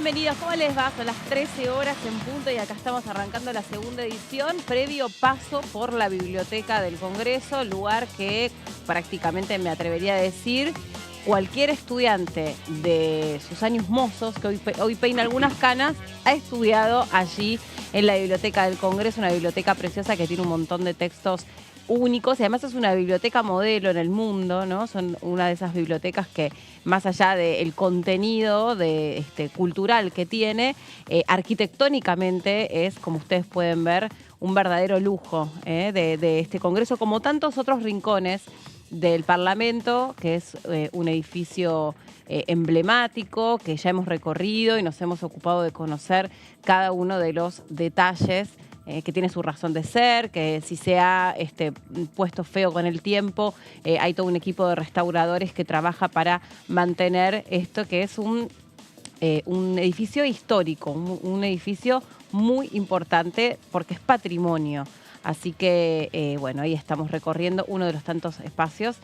Bienvenidos, ¿cómo les va? Son las 13 horas en punto y acá estamos arrancando la segunda edición, previo paso por la Biblioteca del Congreso, lugar que prácticamente me atrevería a decir cualquier estudiante de sus años mozos, que hoy peina algunas canas, ha estudiado allí en la Biblioteca del Congreso, una biblioteca preciosa que tiene un montón de textos únicos y además es una biblioteca modelo en el mundo, ¿no? Son una de esas bibliotecas que, más allá del contenido cultural que tiene, arquitectónicamente es, como ustedes pueden ver, un verdadero lujo de este Congreso, como tantos otros rincones del Parlamento, que es un edificio emblemático que ya hemos recorrido y nos hemos ocupado de conocer cada uno de los detalles que tiene su razón de ser, que si se ha puesto feo con el tiempo, hay todo un equipo de restauradores que trabaja para mantener esto, que es un edificio histórico, un edificio muy importante porque es patrimonio. Así que, bueno, ahí estamos recorriendo uno de los tantos espacios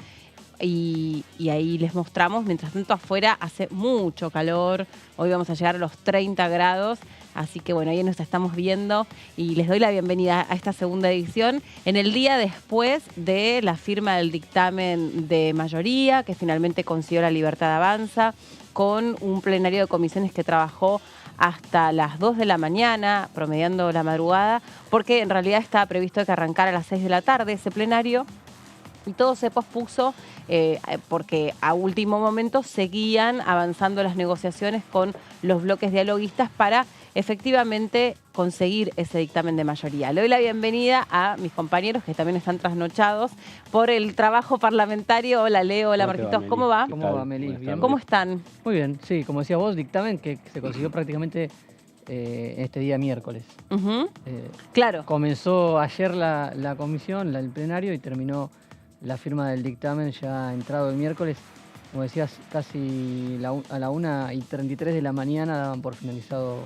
y ahí les mostramos. Mientras tanto, afuera hace mucho calor. Hoy vamos a llegar a los 30 grados. Así que, bueno, ahí nos estamos viendo y les doy la bienvenida a esta segunda edición en el día después de la firma del dictamen de mayoría, que finalmente consiguió la Libertad Avanza, con un plenario de comisiones que trabajó hasta las 2 de la mañana, promediando la madrugada, porque en realidad estaba previsto que arrancara a las 6 de la tarde ese plenario y todo se pospuso porque a último momento seguían avanzando las negociaciones con los bloques dialoguistas para efectivamente conseguir ese dictamen de mayoría. Le doy la bienvenida a mis compañeros que también están trasnochados por el trabajo parlamentario. Hola Leo, hola Marquitos, ¿cómo va? ¿Cómo va, Meli? ¿Bien? ¿Cómo están? Muy bien, sí, como decías vos, dictamen que se consiguió prácticamente este día miércoles. Claro. Comenzó ayer la comisión, el plenario, y terminó la firma del dictamen ya entrado el miércoles. Como decías, casi a la 1:33 de la mañana daban por finalizado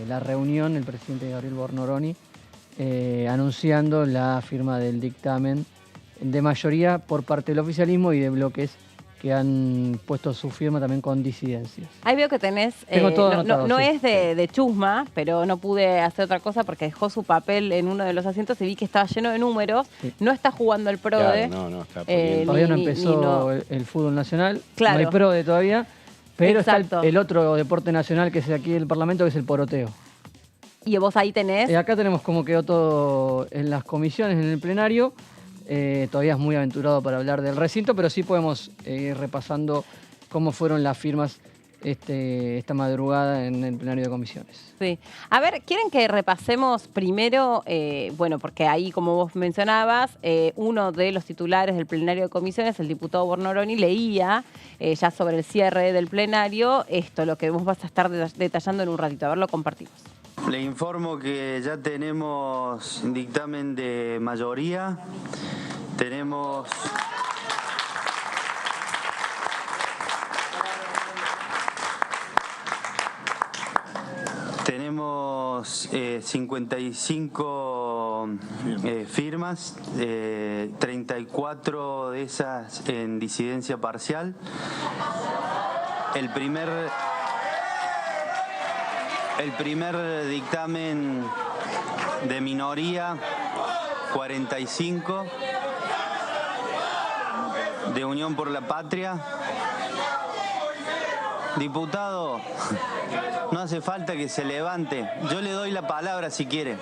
la reunión el presidente Gabriel Bornoroni anunciando la firma del dictamen de mayoría por parte del oficialismo y de bloques que han puesto su firma también con disidencias. Ahí veo que tenés, Tengo todo anotado, no sí. es de chusma, pero no pude hacer otra cosa porque dejó su papel en uno de los asientos y vi que estaba lleno de números. Sí. No está jugando el PRODE. Claro, no, está todavía no empezó el fútbol nacional, claro. No hay PRODE todavía, pero exacto. Está el otro deporte nacional que es aquí del Parlamento, que es el poroteo. ¿Y vos ahí tenés? Acá tenemos cómo quedó todo en las comisiones, en el plenario. Todavía es muy aventurado para hablar del recinto, pero sí podemos ir repasando cómo fueron las firmas esta madrugada en el plenario de comisiones. Sí. A ver, ¿quieren que repasemos primero? Bueno, porque ahí, como vos mencionabas, uno de los titulares del plenario de comisiones, el diputado Bornoroni, leía ya sobre el cierre del plenario lo que vos vas a estar detallando en un ratito. A ver, lo compartimos. Le informo que ya tenemos dictamen de mayoría. Tenemos 55 firmas, 34 de esas en disidencia parcial. El primer dictamen de minoría, 45. De Unión por la Patria. Diputado, no hace falta que se levante. Yo le doy la palabra si quiere.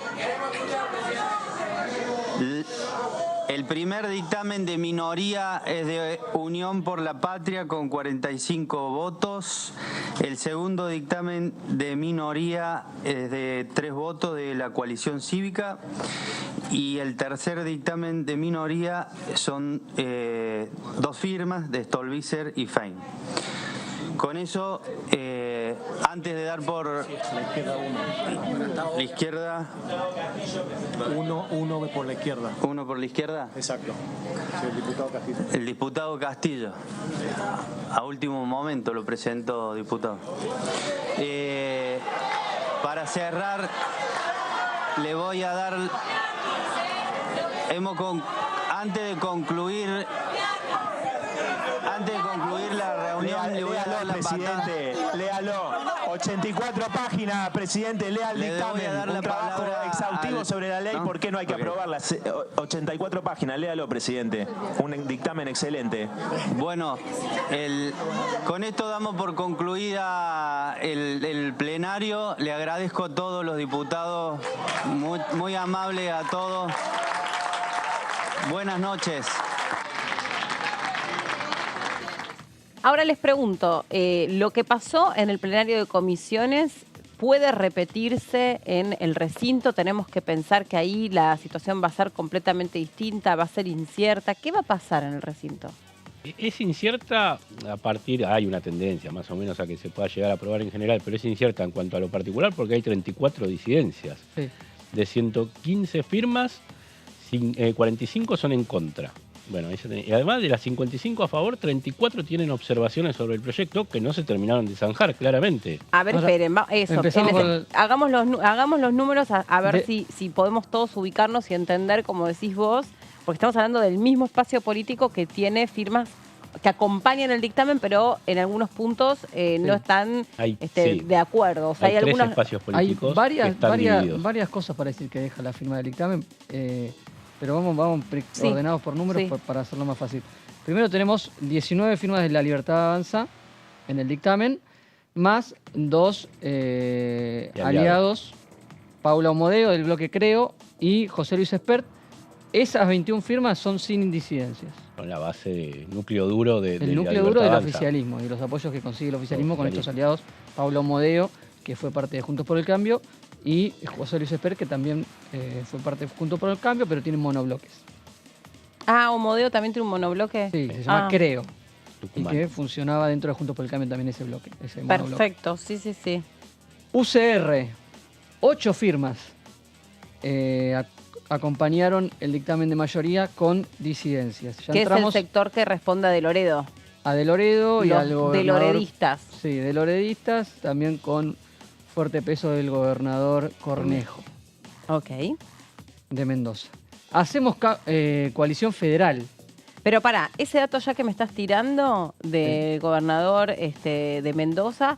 El primer dictamen de minoría es de Unión por la Patria con 45 votos. El segundo dictamen de minoría es de 3 votos de la coalición cívica. Y el tercer dictamen de minoría son 2 firmas de Stolbizer y Fein. Con eso, antes de dar por la izquierda... Uno por la izquierda. ¿Uno por la izquierda? Exacto. Sí, el diputado Castillo. El diputado Castillo. A último momento lo presento, diputado. Para cerrar, le voy a dar... Antes de concluir antes de concluir la reunión, le voy a dar la presidente, léalo. 84 páginas, presidente, lea el dictamen. Un trabajo exhaustivo sobre la ley, ¿no? ¿por qué no hay que Ok. aprobarla? 84 páginas, léalo, presidente. Un dictamen excelente. Bueno, con esto damos por concluida el plenario. Le agradezco a todos los diputados, muy amable a todos. Buenas noches. Ahora les pregunto, lo que pasó en el plenario de comisiones puede repetirse en el recinto. Tenemos que pensar que ahí la situación va a ser completamente distinta, va a ser incierta. ¿Qué va a pasar en el recinto? Es incierta hay una tendencia más o menos a que se pueda llegar a aprobar en general, pero es incierta en cuanto a lo particular porque hay 34 disidencias. Sí. De 115 firmas, 45 son en contra. Bueno, y además de las 55 a favor, 34 tienen observaciones sobre el proyecto que no se terminaron de zanjar claramente. A ver, Ahora, esperen, empezamos por hagamos los números a ver De- si podemos todos ubicarnos y entender, como decís vos, porque estamos hablando del mismo espacio político que tiene firmas que acompañan el dictamen, pero en algunos puntos no están Sí. de acuerdo. O sea, Hay hay tres algunos... espacios Hay políticos que están divididos. varias cosas para decir que deja la firma del dictamen, pero vamos Sí. ordenados por números Sí. para hacerlo más fácil. Primero tenemos 19 firmas de La Libertad Avanza en el dictamen, más 2 aliados, Paula Omodeo del bloque Creo y José Luis Espert. Esas 21 firmas son sin disidencias. Con la base de núcleo duro de El la núcleo duro Libertad del Avanza. oficialismo y los apoyos que consigue el oficialismo con estos Oficialismo. aliados, Paula Omodeo, que fue parte de Juntos por el Cambio, y José Luis Espert, que también fue parte de Juntos por el Cambio, pero tiene monobloques. Ah, Omodeo también tiene un monobloque. Sí, se llama Ah, Creo, y Tucumán. que funcionaba dentro de Juntos por el Cambio también ese bloque, ese monobloque. Perfecto, sí. UCR, 8 firmas acompañaron el dictamen de mayoría con disidencias. Ya Que es el entramos sector que responda de Loredo. a De Loredo y Los al de gobernador. loredistas. Sí, de loredistas, también con fuerte peso del gobernador Cornejo Ok. de Mendoza. Hacemos coalición federal. Pero pará, ese dato ya que me estás tirando del gobernador de Mendoza,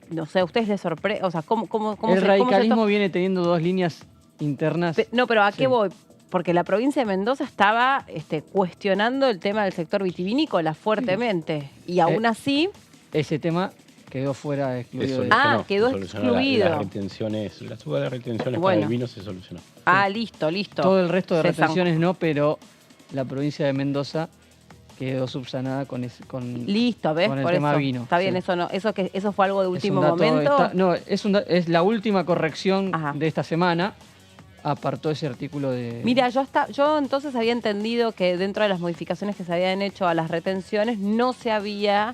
no sé, ¿a ustedes les sorprende? O sea, ¿cómo El se radicalismo viene teniendo 2 líneas internas. No, pero ¿a Sí. qué voy? Porque la provincia de Mendoza estaba cuestionando el tema del sector vitivinícola fuertemente. Y aún así, Ese tema quedó fuera, excluido. Se Ah, solucionó, quedó se solucionó. excluido. Las retenciones, la suba de retenciones Bueno. para el vino se solucionó. listo. Todo el resto de Se retenciones no, pero la provincia de Mendoza quedó subsanada con Listo, ¿ves? con el Por tema eso. vino, Está bien, sí. eso fue algo de Es un último dato, momento. es la última corrección Ajá. de esta semana. Apartó ese artículo de... Mira, yo entonces había entendido que dentro de las modificaciones que se habían hecho a las retenciones no se había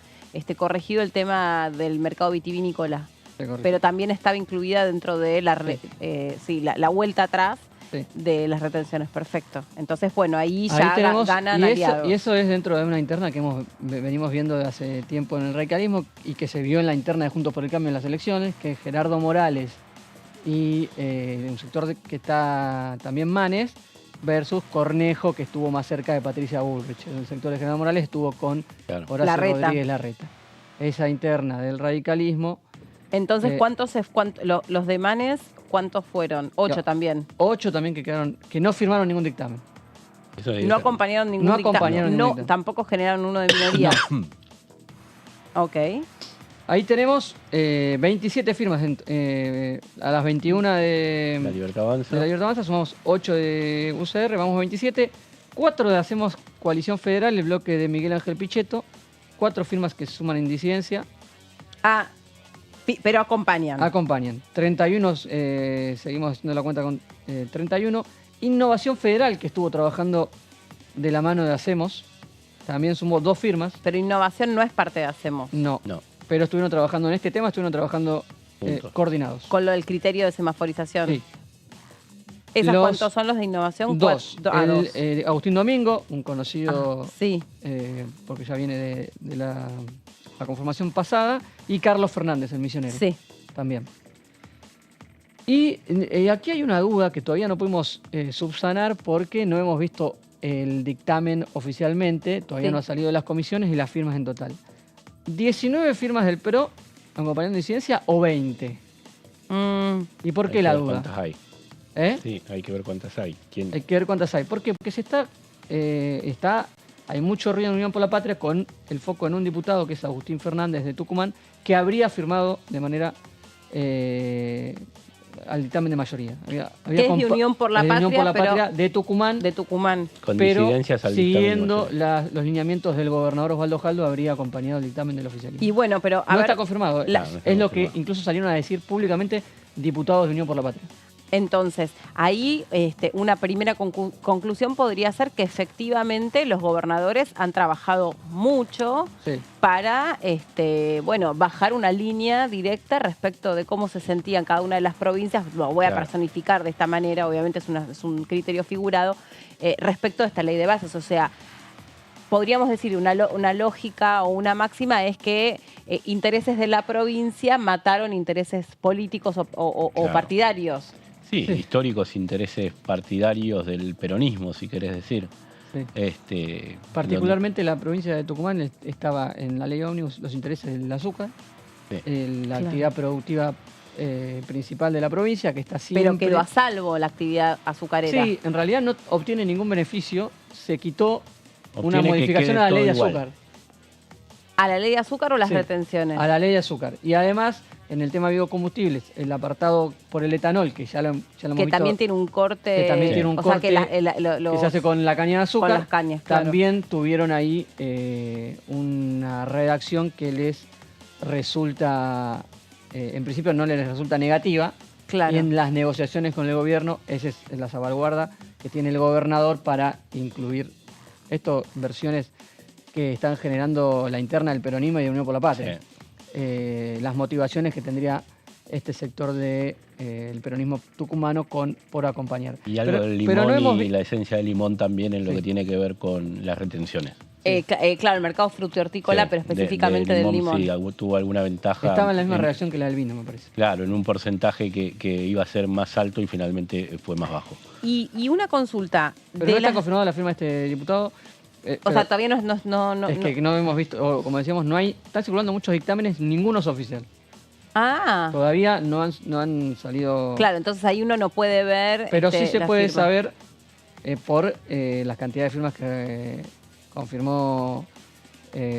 corregido el tema del mercado vitivinícola, Se corrigió. pero también estaba incluida dentro de la vuelta atrás Sí. de las retenciones. Perfecto. Entonces, bueno, ahí Ahí ya tenemos, ganan y aliados. eso es dentro de una interna que venimos viendo de hace tiempo en el radicalismo y que se vio en la interna de Juntos por el Cambio en las elecciones, que Gerardo Morales y un sector que está también Manes versus Cornejo, que estuvo más cerca de Patricia Bullrich. El sector de Gerardo Morales estuvo con Claro. Horacio Larreta. Rodríguez Larreta. Esa interna del radicalismo, Entonces, eh, los de Manes, ¿cuántos fueron? 8 No. también. 8 también que no firmaron ningún dictamen. Eso es- No acompañaron ningún No dictamen. acompañaron ningún No, dictamen. tampoco generaron uno de minoría. Ok. Ahí tenemos 27 firmas a las 21 de La Libertad Avanza. de La Libertad Avanza, sumamos 8 de UCR, vamos a 27. 4 de Hacemos Coalición Federal, el bloque de Miguel Ángel Pichetto. 4 firmas que se suman en disidencia. Pero acompañan. Acompañan. 31, seguimos haciendo la cuenta con 31. Innovación Federal, que estuvo trabajando de la mano de Hacemos. También sumó 2 firmas. Pero innovación no es parte de Hacemos. No. No. Pero estuvieron trabajando en este tema, estuvieron trabajando Juntos. coordinados. Con lo del criterio de semaforización. Sí. ¿Esas Los- cuántos son los de innovación? 2. Dos. Agustín Domingo, un conocido Sí. porque ya viene de la conformación pasada, y Carlos Fernández, el misionero, Sí. también. Y aquí hay una duda que todavía no pudimos subsanar porque no hemos visto el dictamen oficialmente, todavía Sí. no ha salido de las comisiones y las firmas en total. 19 firmas del PRO acompañando disidencia o 20. ¿Y por Hay qué que la ver duda? ¿Cuántas hay? ¿Eh? Sí, hay que ver cuántas hay. ¿Quién? Hay que ver cuántas hay. ¿Por qué? Porque hay mucho ruido en Unión por la Patria con el foco en un diputado que es Agustín Fernández de Tucumán, que habría firmado de manera al dictamen de mayoría. Que es de Unión por la es de Unión por la Patria, pero Patria de Tucumán, de Tucumán. Con pero disidencias al dictamen de siguiendo mayoría. los lineamientos del gobernador Osvaldo Jaldo habría acompañado el dictamen del oficialismo. Y bueno, pero a no ver, está confirmado. la- No está es lo que confirmado. incluso salieron a decir públicamente diputados de Unión por la Patria. entonces, ahí una primera conclusión podría ser que efectivamente los gobernadores han trabajado mucho Sí. para bajar una línea directa respecto de cómo se sentían cada una de las provincias. Lo voy a Claro. personificar de esta manera, obviamente es un criterio figurado, respecto de esta ley de bases. O sea, podríamos decir una lógica o una máxima es que intereses de la provincia mataron intereses políticos o Claro. partidarios. Sí, históricos intereses partidarios del peronismo, si querés decir. Sí. Particularmente la provincia de Tucumán estaba en la ley ómnibus los intereses del azúcar, Sí. la Claro. actividad productiva principal de la provincia, que está siempre... Pero quedó a salvo la actividad azucarera. Sí, en realidad no obtiene ningún beneficio, se quitó una Obtiene que modificación quede a la ley de todo igual. azúcar. ¿A la ley de azúcar o las Sí, retenciones? A la ley de azúcar. Y además, en el tema biocombustibles, el apartado por el etanol, que ya lo hemos que visto, también tiene un corte. que también tiene un o sea, corte que que se hace con la caña de azúcar, las cañas, claro. también tuvieron ahí una redacción que les resulta, en principio no les resulta negativa, Claro. y en las negociaciones con el gobierno, esa es la salvaguarda que tiene el gobernador para incluir versiones que están generando la interna del peronismo y de Unión por la Patria. Las motivaciones que tendría este sector del peronismo tucumano por acompañar. Y algo del pero limón no hemos y la esencia del limón también en lo Sí. que tiene que ver con las retenciones. Claro, el mercado frutícola, Sí, pero específicamente del limón. Sí, tuvo alguna ventaja. Estaba en la misma redacción que la del vino, me parece. Claro, en un porcentaje que iba a ser más alto y finalmente fue más bajo. Y una consulta. Pero de no está las- confirmada la firma de este diputado. o sea, todavía no. es que no hemos visto, o como decíamos, están circulando muchos dictámenes, ninguno es oficial. Ah, Todavía no han salido. claro, entonces ahí uno no puede ver. Pero sí se la puede firma. saber por las cantidades de firmas que confirmó,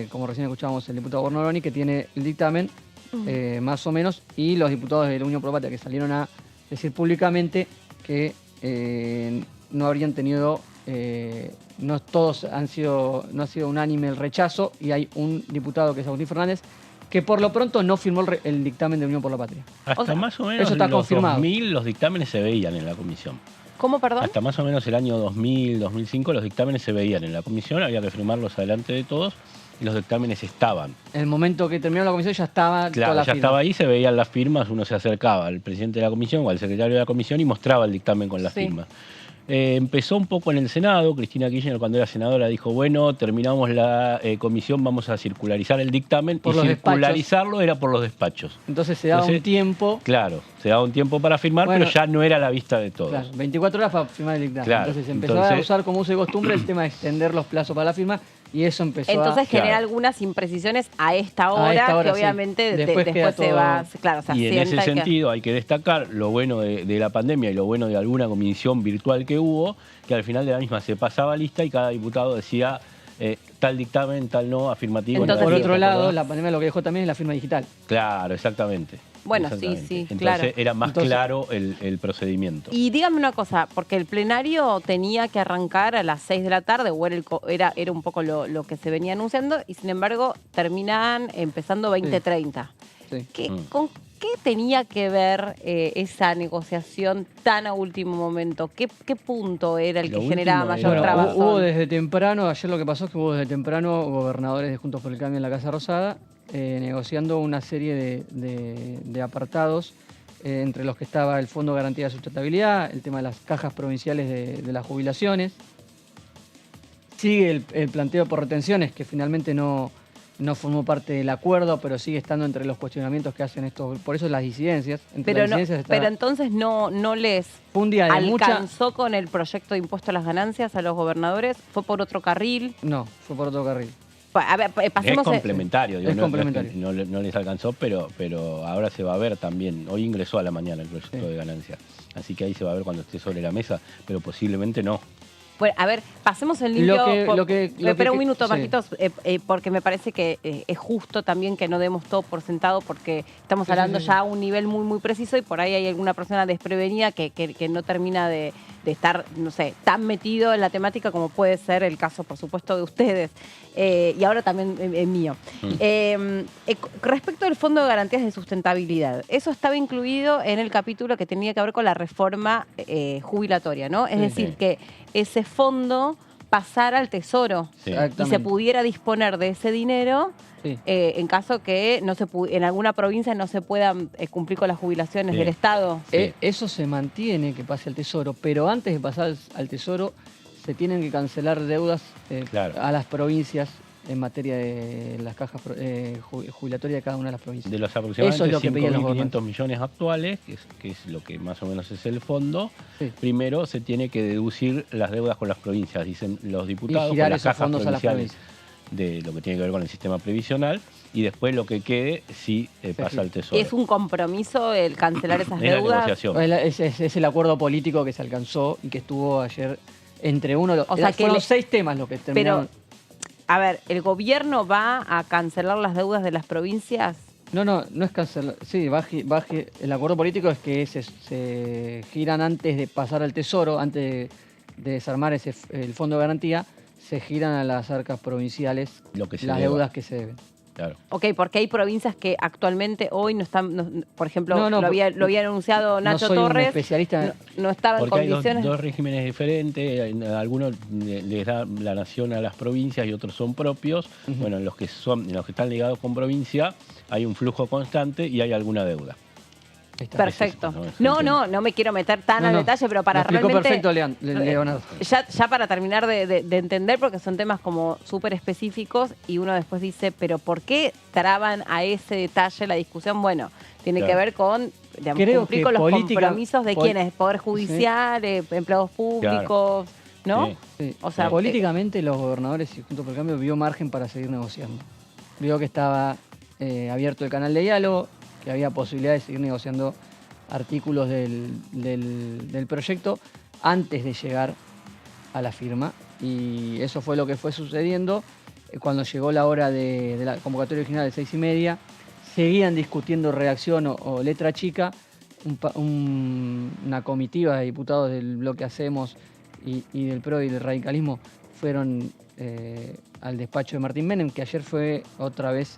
como recién escuchábamos, el diputado Bornoloni, que tiene el dictamen, más o menos, y los diputados de la Unión por la Patria que salieron a decir públicamente que no habrían tenido, no todos no ha sido unánime el rechazo, y hay un diputado que es Agustín Fernández, que por lo pronto no firmó el dictamen de Unión por la Patria. Hasta O sea, más o menos eso está en los confirmado. 2000 los dictámenes se veían en la comisión. ¿Cómo, perdón? Hasta más o menos el año 2000, 2005 los dictámenes se veían en la comisión, había que firmarlos adelante de todos y los dictámenes estaban. En el momento que terminó la comisión ya estaba toda Claro, la ya firma. estaba ahí, se veían las firmas, uno se acercaba al presidente de la comisión o al secretario de la comisión y mostraba el dictamen con las Sí. firmas. Empezó un poco en el Senado, Cristina Kirchner cuando era senadora dijo, bueno, terminamos la comisión, vamos a circularizar el dictamen, Por y los circularizarlo era por los despachos. Entonces se daba un Entonces, tiempo, Claro, se daba un tiempo para firmar, Bueno, pero ya no era a la vista de todos. claro, 24 horas para firmar el dictamen. Claro, Entonces se empezó a entonces- usar como uso y costumbre el tema de extender los plazos para la firma, y eso empezó Entonces genera Claro. algunas imprecisiones a esta hora, esta hora, que sí. obviamente Después queda después se todo- va, claro, se Y en asienta ese y queda- sentido hay que destacar lo bueno de la pandemia y lo bueno de alguna comisión virtual que hubo, que al final de la misma se pasaba lista y cada diputado decía tal dictamen, tal no, afirmativo. Entonces, Por sí. otro lado, la pandemia lo que dejó también es la firma digital. Claro, exactamente. Bueno, sí, Exactamente. sí, Entonces claro. era más Entonces- claro el procedimiento. Y dígame una cosa, porque el plenario tenía que arrancar a las 6 de la tarde, o era un poco lo que se venía anunciando, y sin embargo terminan empezando 20:30. Sí. ¿Con qué tenía que ver esa negociación tan a último momento? ¿Qué punto era el Lo que generaba último mayor era- Bueno, trabazón? hubo desde temprano, ayer lo que pasó es que hubo desde temprano gobernadores de Juntos por el Cambio en la Casa Rosada negociando una serie de apartados, entre los que estaba el Fondo de Garantía de Sustentabilidad, el tema de las cajas provinciales de las jubilaciones. Sigue el planteo por retenciones, que finalmente no no formó parte del acuerdo, pero sigue estando entre los cuestionamientos que hacen estos, por eso las disidencias. Entre Pero, las disidencias está, pero entonces no les fue un día de alcanzó con el proyecto de impuesto a las ganancias a los gobernadores, fue por otro carril. No, fue por otro carril. A ver, pasemos es complementario, digo, es complementario. No les alcanzó, pero ahora se va a ver también. Hoy ingresó a la mañana el proyecto de ganancia, así que ahí se va a ver cuando esté sobre la mesa, pero posiblemente no. Bueno, a ver, pasemos el limpio. Espera un minuto, Marquitos, porque me parece que es justo también que no demos todo por sentado, porque estamos hablando ya a un nivel muy, muy preciso y por ahí hay alguna persona desprevenida que no termina de estar, no sé, tan metido en la temática como puede ser el caso, por supuesto, de ustedes. Y ahora también el mío. Respecto al Fondo de Garantías de Sustentabilidad, eso estaba incluido en el capítulo que tenía que ver con la reforma jubilatoria, ¿no? Es decir, que ese fondo pasara al Tesoro y se pudiera disponer de ese dinero en caso que no en alguna provincia no se puedan cumplir con las jubilaciones del Estado. Eso se mantiene, que pase al Tesoro, pero antes de pasar al Tesoro se tienen que cancelar deudas a las provincias en materia de las cajas jubilatorias de cada una de las provincias. De los aproximadamente 5.500 millones actuales, que es lo que más o menos es el fondo, primero se tiene que deducir las deudas con las provincias, dicen los diputados, con las cajas provinciales de lo que tiene que ver con el sistema previsional, y después lo que quede sí pasa al Tesoro. ¿Es un compromiso el cancelar esas es deudas? La negociación. Es el acuerdo político que se alcanzó y que estuvo ayer entre uno... O sea, fueron 6 temas los que terminaron. Pero, a ver, ¿el gobierno va a cancelar las deudas de las provincias? No es cancelar. Sí, el acuerdo político es que se giran antes de pasar al Tesoro, antes de desarmar el fondo de garantía, se giran a las arcas provinciales las deudas que se deben. Claro. Ok, porque hay provincias que actualmente hoy no están, por ejemplo, lo había anunciado Nacho Torres, especialista. No estaba en condiciones. Hay dos regímenes diferentes, algunos les da la nación a las provincias y otros son propios. Bueno, en los que están ligados con provincia hay un flujo constante y hay alguna deuda. Perfecto. No me quiero meter tan al detalle, pero para realmente... perfecto, Leonardo. Ya para terminar de entender, porque son temas como súper específicos y uno después dice, pero ¿por qué traban a ese detalle la discusión? Bueno, tiene que ver con cumplir con los compromisos de quienes, Poder Judicial, empleados públicos, ¿no? Sí. O sea, políticamente los gobernadores y Juntos por el Cambio vio margen para seguir negociando. Vio que estaba abierto el canal de diálogo, que había posibilidad de seguir negociando artículos del proyecto antes de llegar a la firma. Y eso fue lo que fue sucediendo. Cuando llegó la hora de la convocatoria original de 6:30, seguían discutiendo redacción o letra chica. Una comitiva de diputados del bloque Hacemos y del PRO y del radicalismo fueron al despacho de Martín Menem, que ayer fue otra vez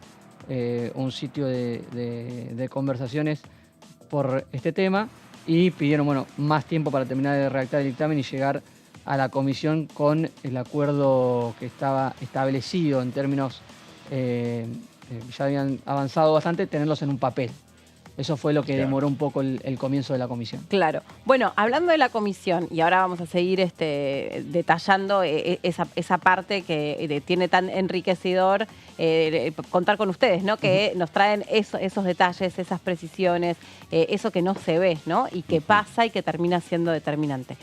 un sitio de conversaciones por este tema, y pidieron más tiempo para terminar de redactar el dictamen y llegar a la comisión con el acuerdo que estaba establecido en términos, ya habían avanzado bastante, tenerlos en un papel. Eso fue lo que demoró un poco el comienzo de la comisión. Claro. Bueno, hablando de la comisión, y ahora vamos a seguir detallando esa parte que tiene tan enriquecedor contar con ustedes, ¿no? Que nos traen esos detalles, esas precisiones, eso que no se ve, ¿no? Y que pasa y que termina siendo determinante.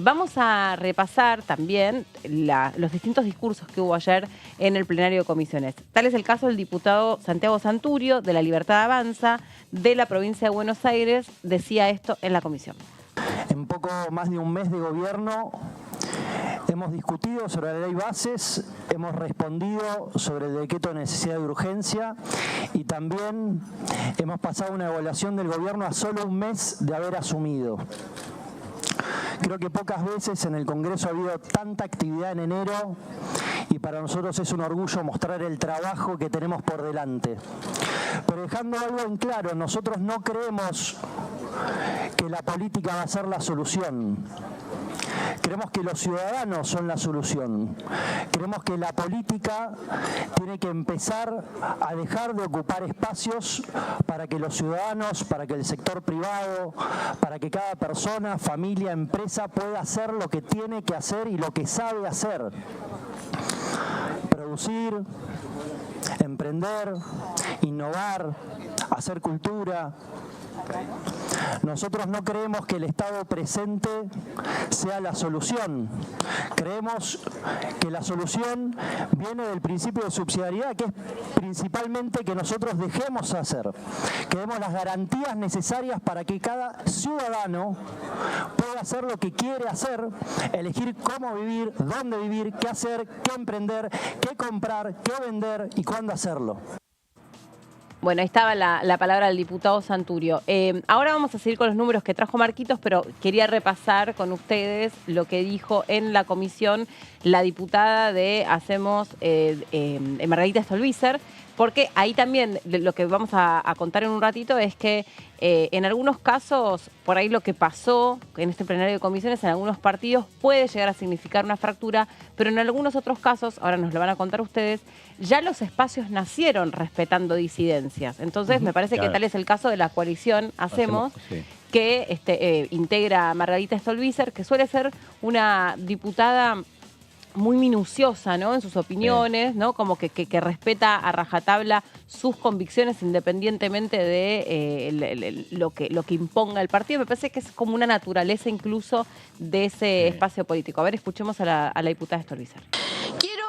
Vamos a repasar también los distintos discursos que hubo ayer en el plenario de comisiones. Tal es el caso del diputado Santiago Santurio, de La Libertad Avanza, de la provincia de Buenos Aires, decía esto en la comisión. En poco más de un mes de gobierno hemos discutido sobre la ley bases, hemos respondido sobre el decreto de necesidad de urgencia y también hemos pasado una evaluación del gobierno a solo un mes de haber asumido. Creo que pocas veces en el Congreso ha habido tanta actividad en enero y para nosotros es un orgullo mostrar el trabajo que tenemos por delante. Pero dejando algo en claro, nosotros no creemos que la política va a ser la solución. Creemos que los ciudadanos son la solución. Creemos que la política tiene que empezar a dejar de ocupar espacios para que los ciudadanos, para que el sector privado, para que cada persona, familia, empresa pueda hacer lo que tiene que hacer y lo que sabe hacer. Producir, emprender, innovar, hacer cultura. Nosotros no creemos que el Estado presente sea la solución. Creemos que la solución viene del principio de subsidiariedad, que es principalmente que nosotros dejemos hacer, que demos las garantías necesarias para que cada ciudadano pueda hacer lo que quiere hacer, elegir cómo vivir, dónde vivir, qué hacer, qué emprender, qué comprar, qué vender y cuándo hacerlo. Bueno, ahí estaba la palabra del diputado Santurio. Ahora vamos a seguir con los números que trajo Marquitos, pero quería repasar con ustedes lo que dijo en la comisión la diputada de Hacemos, Margarita Stolbizer, porque ahí también lo que vamos a contar en un ratito es que en algunos casos, por ahí lo que pasó en este plenario de comisiones, en algunos partidos puede llegar a significar una fractura, pero en algunos otros casos, ahora nos lo van a contar ustedes, ya los espacios nacieron respetando disidencias. Entonces, me parece que tal es el caso de la coalición Hacemos sí. que integra a Margarita Stolbizer, que suele ser una diputada muy minuciosa, ¿no? En sus opiniones, ¿no? Como que respeta a rajatabla sus convicciones independientemente de lo que imponga el partido. Me parece que es como una naturaleza incluso de ese espacio político. A ver, escuchemos a la diputada Stolbizer. Quiero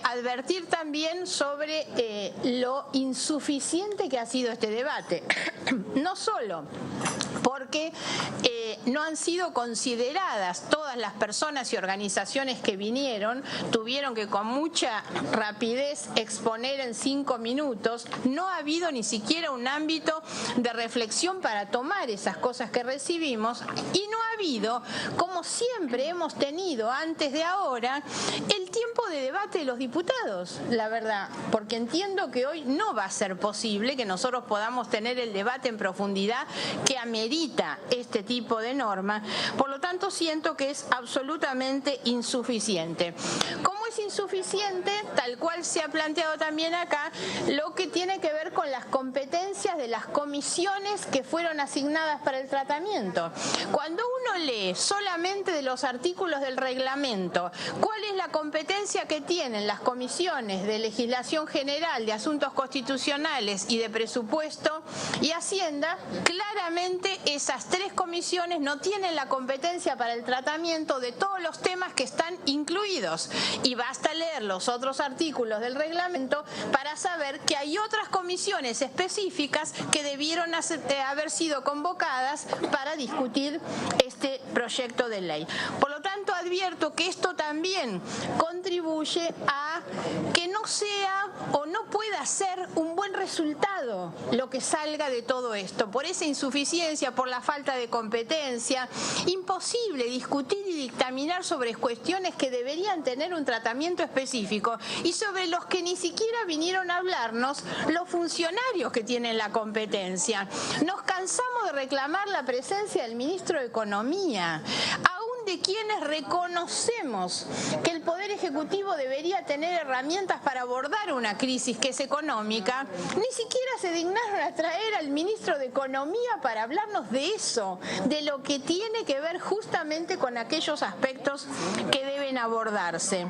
advertir también sobre lo insuficiente que ha sido este debate. No solo porque no han sido consideradas todas las personas y organizaciones que vinieron, tuvieron que con mucha rapidez exponer en 5 minutos, no ha habido ni siquiera un ámbito de reflexión para tomar esas cosas que recibimos y no ha habido, como siempre hemos tenido antes de ahora, el tiempo de debate de los diputados, la verdad, porque entiendo que hoy no va a ser posible que nosotros podamos tener el debate en profundidad que amerita este tipo de norma, por lo tanto siento que es absolutamente insuficiente. ¿Cómo es insuficiente? Tal cual se ha planteado también acá, lo que tiene que ver con las competencias de las comisiones que fueron asignadas para el tratamiento. Cuando uno lee solamente de los artículos del reglamento, ¿cuál es la competencia que tienen las comisiones de legislación general, de asuntos constitucionales y de presupuesto y Hacienda? Claramente esas 3 comisiones no tienen la competencia para el tratamiento de todos los temas que están incluidos. Y basta leer los otros artículos del reglamento para saber que hay otras comisiones específicas que debieron haber sido convocadas para discutir este proyecto de ley. Por lo tanto, advierto que esto también contribuye a que no sea o no pueda ser un buen resultado lo que salga de todo esto. Por esa insuficiencia, por la falta de competencia, imposible discutir y dictaminar sobre cuestiones que deberían tener un tratamiento específico y sobre los que ni siquiera vinieron a hablarnos los funcionarios que tienen la competencia. Nos cansamos de reclamar la presencia del ministro de Economía, aún de quienes reconocemos que el Poder Ejecutivo debería tener herramientas para abordar una crisis que es económica. Ni siquiera se dignaron a traer al ministro de Economía para hablarnos de eso, de lo que tiene que ver justamente con aquellos aspectos que deben abordarse.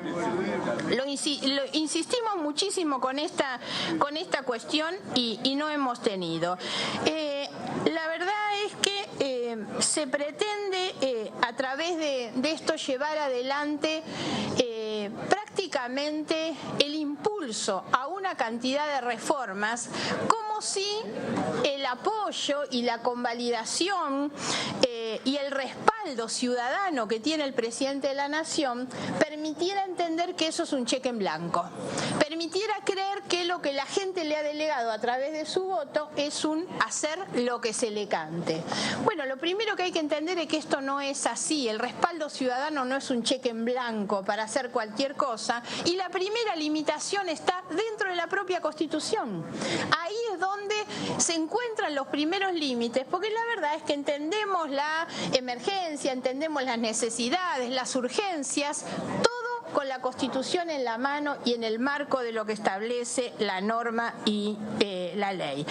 Insistimos muchísimo con esta cuestión y no hemos tenido. La verdad es que se pretende a través de esto llevar adelante prácticamente el impulso a una cantidad de reformas como si el apoyo y la convalidación y el respaldo ciudadano que tiene el presidente de la Nación permitiera entender que eso es un cheque en blanco, permitiera creer que lo que la gente le ha delegado a través de su voto es un hacer lo que se le cante. Bueno, lo primero que hay que entender es que esto no es así, el respaldo ciudadano no es un cheque en blanco para hacer cualquier cosa y la primera limitación está dentro de la propia Constitución. Ahí es donde se encuentran los primeros límites, porque la verdad es que entendemos la emergencia, entendemos las necesidades, las urgencias, todo con la Constitución en la mano y en el marco de lo que establece la norma y la ley.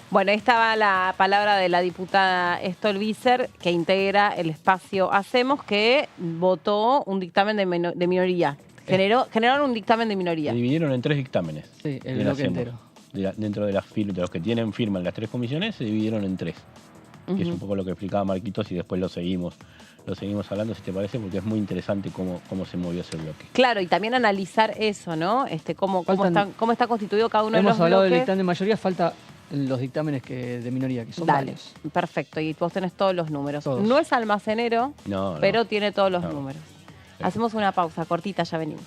Bueno, ahí estaba la palabra de la diputada Stolbizer, que integra el espacio Hacemos, que votó un dictamen de minoría. generaron un dictamen de minoría. Se dividieron en 3 dictámenes. Sí, el Bien bloque hacemos. entero. Dentro de los que tienen firma en las 3 comisiones, se dividieron en 3. Que es un poco lo que explicaba Marquitos y después lo seguimos hablando, si te parece, porque es muy interesante cómo se movió ese bloque. Claro, y también analizar eso, ¿no? Cómo está constituido cada uno de los Hemos hablado del bloques. dictamen de mayoría, falta los dictámenes de minoría, que son Dale, varios. perfecto, y vos tenés todos los números. Todos. No es almacenero, No, pero tiene todos los No. números. Sí. Hacemos una pausa cortita, ya venimos.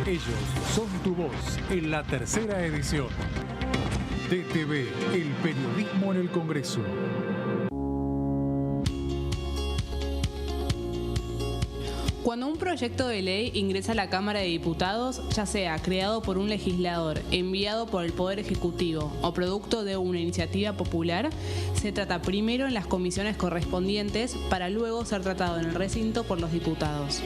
Ellos son tu voz en la tercera edición. DTV, el periodismo en el Congreso. Cuando un proyecto de ley ingresa a la Cámara de Diputados, ya sea creado por un legislador, enviado por el Poder Ejecutivo o producto de una iniciativa popular, se trata primero en las comisiones correspondientes para luego ser tratado en el recinto por los diputados.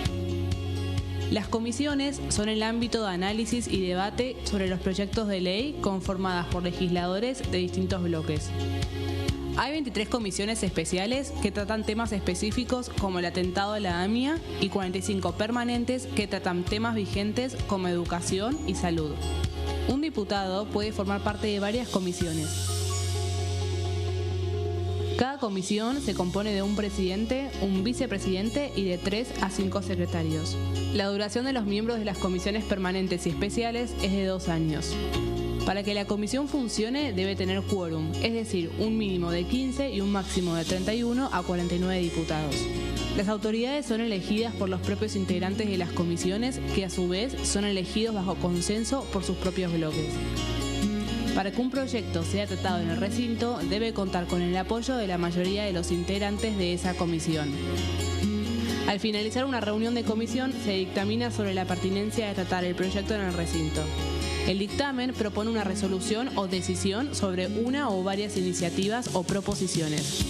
Las comisiones son el ámbito de análisis y debate sobre los proyectos de ley conformadas por legisladores de distintos bloques. Hay 23 comisiones especiales que tratan temas específicos como el atentado a la AMIA y 45 permanentes que tratan temas vigentes como educación y salud. Un diputado puede formar parte de varias comisiones. Cada comisión se compone de un presidente, un vicepresidente y de 3 a 5 secretarios. La duración de los miembros de las comisiones permanentes y especiales es de 2 años. Para que la comisión funcione debe tener quórum, es decir, un mínimo de 15 y un máximo de 31 a 49 diputados. Las autoridades son elegidas por los propios integrantes de las comisiones, que a su vez son elegidos bajo consenso por sus propios bloques. Para que un proyecto sea tratado en el recinto, debe contar con el apoyo de la mayoría de los integrantes de esa comisión. Al finalizar una reunión de comisión, se dictamina sobre la pertinencia de tratar el proyecto en el recinto. El dictamen propone una resolución o decisión sobre una o varias iniciativas o proposiciones.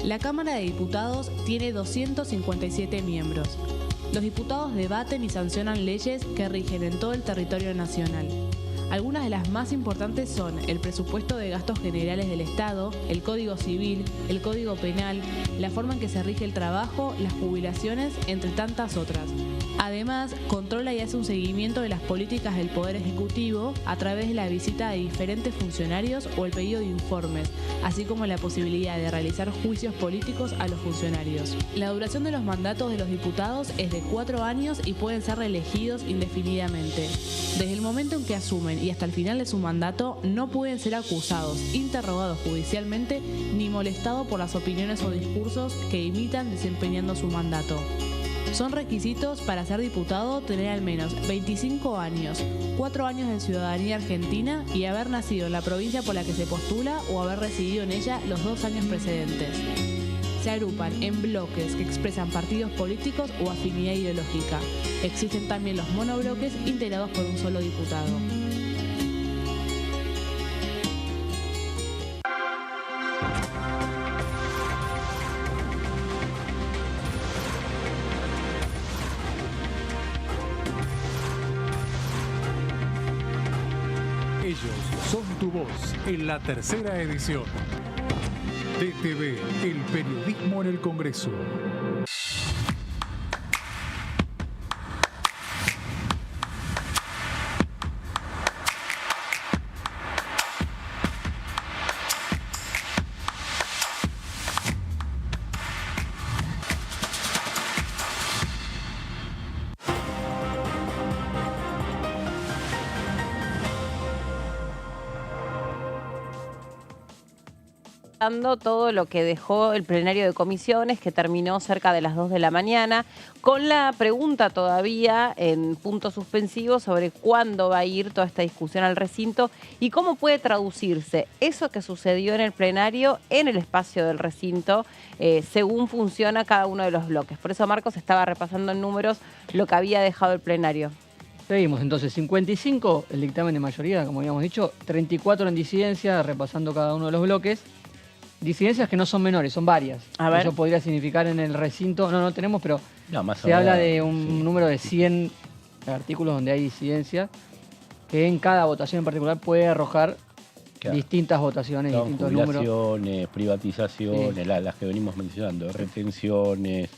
La Cámara de Diputados tiene 257 miembros. Los diputados debaten y sancionan leyes que rigen en todo el territorio nacional. Algunas de las más importantes son el presupuesto de gastos generales del Estado, el Código Civil, el Código Penal, la forma en que se rige el trabajo, las jubilaciones, entre tantas otras. Además, controla y hace un seguimiento de las políticas del Poder Ejecutivo a través de la visita de diferentes funcionarios o el pedido de informes, así como la posibilidad de realizar juicios políticos a los funcionarios. La duración de los mandatos de los diputados es de 4 años y pueden ser reelegidos indefinidamente. Desde el momento en que asumen y hasta el final de su mandato, no pueden ser acusados, interrogados judicialmente, ni molestados por las opiniones o discursos que imitan desempeñando su mandato. Son requisitos para ser diputado tener al menos 25 años, 4 años de ciudadanía argentina y haber nacido en la provincia por la que se postula o haber residido en ella los 2 años precedentes. Se agrupan en bloques que expresan partidos políticos o afinidad ideológica. Existen también los monobloques integrados por un solo diputado. Ellos son tu voz en la tercera edición. DTV, el periodismo en el Congreso. Todo lo que dejó el plenario de comisiones, que terminó cerca de las 2 de la mañana, con la pregunta todavía en punto suspensivo sobre cuándo va a ir toda esta discusión al recinto y cómo puede traducirse eso que sucedió en el plenario en el espacio del recinto, según funciona cada uno de los bloques. Por eso Marcos estaba repasando en números lo que había dejado el plenario. Seguimos entonces, 55 el dictamen de mayoría, como habíamos dicho, 34 en disidencia, repasando cada uno de los bloques. Disidencias que no son menores, son varias. A ver. Eso podría significar en el recinto, no tenemos, pero No, más se o habla menos, de un número de 100 artículos donde hay disidencia, que en cada votación en particular puede arrojar distintas votaciones, Son distintos números. jubilaciones, privatizaciones, Sí. las que venimos mencionando, retenciones,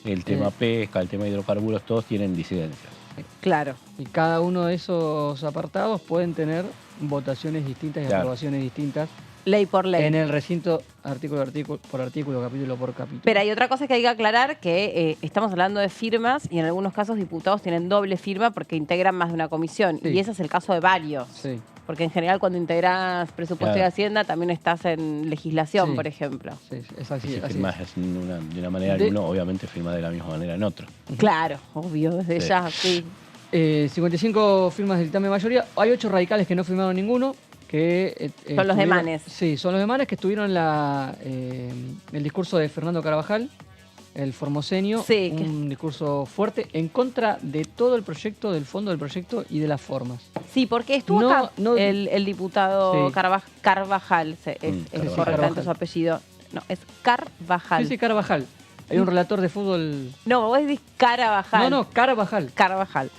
el tema pesca, el tema hidrocarburos, todos tienen disidencias. Claro. Y cada uno de esos apartados pueden tener votaciones distintas y Claro. aprobaciones distintas. Ley por ley. En el recinto, artículo por artículo, capítulo por capítulo. Pero hay otra cosa que hay que aclarar, que estamos hablando de firmas y en algunos casos diputados tienen doble firma porque integran más de una comisión. Sí. Y ese es el caso de varios. Sí. Porque en general cuando integras presupuesto y Claro. Hacienda también estás en legislación, Sí. por ejemplo. Sí, es así. Y si así firmas es. de una manera en uno, obviamente firma de la misma manera en otro. Claro, obvio, desde Sí. ya, sí. 55 firmas del dictamen de mayoría. Hay 8 radicales que no firmaron ninguno. Que, Son los demanes. Sí, son los demanes que estuvieron el discurso de Fernando Carvajal, el formoseño, Sí, un discurso fuerte en contra de todo el proyecto, del fondo del proyecto y de las formas. Sí, porque estuvo No, acá no- el diputado Sí. Carvajal, es Carvajal. correctamente su apellido. No, es Carvajal. Sí, Carvajal. Hay un relator de fútbol. No, vos decís Carvajal. No, Carvajal. Carvajal.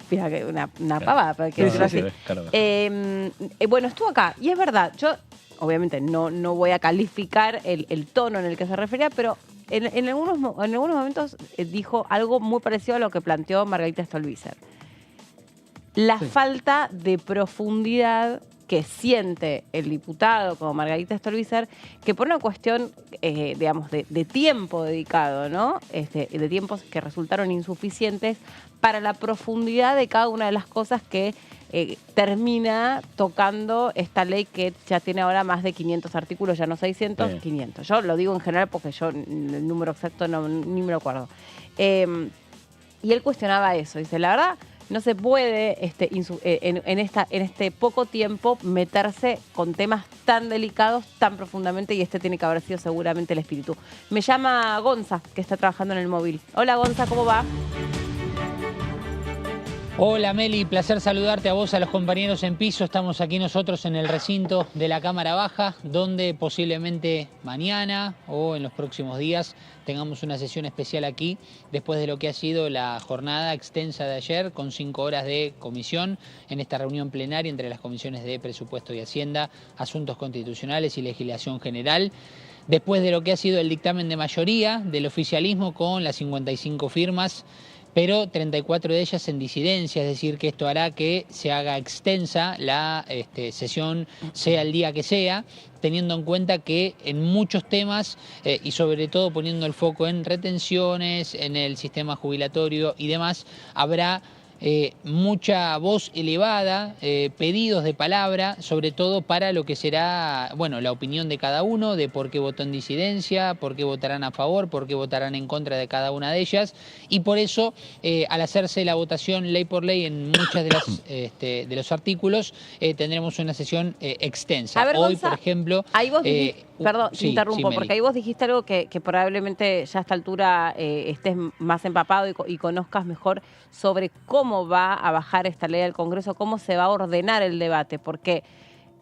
Mira, que una pavada, para que Sí, decirlo sí, así. sí, Carvajal. Bueno, estuvo acá, y es verdad, yo obviamente no voy a calificar el tono en el que se refería, pero en algunos momentos dijo algo muy parecido a lo que planteó Margarita Stolbizer. La Sí. falta de profundidad que siente el diputado como Margarita Stolbizer, que por una cuestión, digamos, de tiempo dedicado, ¿no? De tiempos que resultaron insuficientes para la profundidad de cada una de las cosas que termina tocando esta ley que ya tiene ahora más de 500 artículos, ya no 600, Sí. 500. Yo lo digo en general porque yo el número exacto ni me lo acuerdo. Y él cuestionaba eso, dice, la verdad, no se puede en este poco tiempo meterse con temas tan delicados, tan profundamente, y este tiene que haber sido seguramente el espíritu. Me llama Gonza, que está trabajando en el móvil. Hola Gonza, ¿cómo va? Hola Meli, placer saludarte a vos, a los compañeros en piso. Estamos aquí nosotros en el recinto de la Cámara Baja, donde posiblemente mañana o en los próximos días tengamos una sesión especial aquí, después de lo que ha sido la jornada extensa de ayer, con 5 horas de comisión en esta reunión plenaria entre las comisiones de Presupuesto y Hacienda, Asuntos Constitucionales y Legislación General. Después de lo que ha sido el dictamen de mayoría del oficialismo con las 55 firmas, pero 34 de ellas en disidencia, es decir, que esto hará que se haga extensa la sesión, sea el día que sea, teniendo en cuenta que en muchos temas, y sobre todo poniendo el foco en retenciones, en el sistema jubilatorio y demás, habrá mucha voz elevada, pedidos de palabra, sobre todo para lo que será, bueno, la opinión de cada uno, de por qué votó en disidencia, por qué votarán a favor, por qué votarán en contra de cada una de ellas, y por eso, al hacerse la votación ley por ley en muchas de los artículos, tendremos una sesión extensa. A ver, Hoy, Gonza, por ejemplo... ahí vos dijiste, perdón, sí, te interrumpo, sí, porque Meli. ahí vos dijiste algo que probablemente ya a esta altura estés más empapado y conozcas mejor sobre cómo va a bajar esta ley al Congreso, cómo se va a ordenar el debate, porque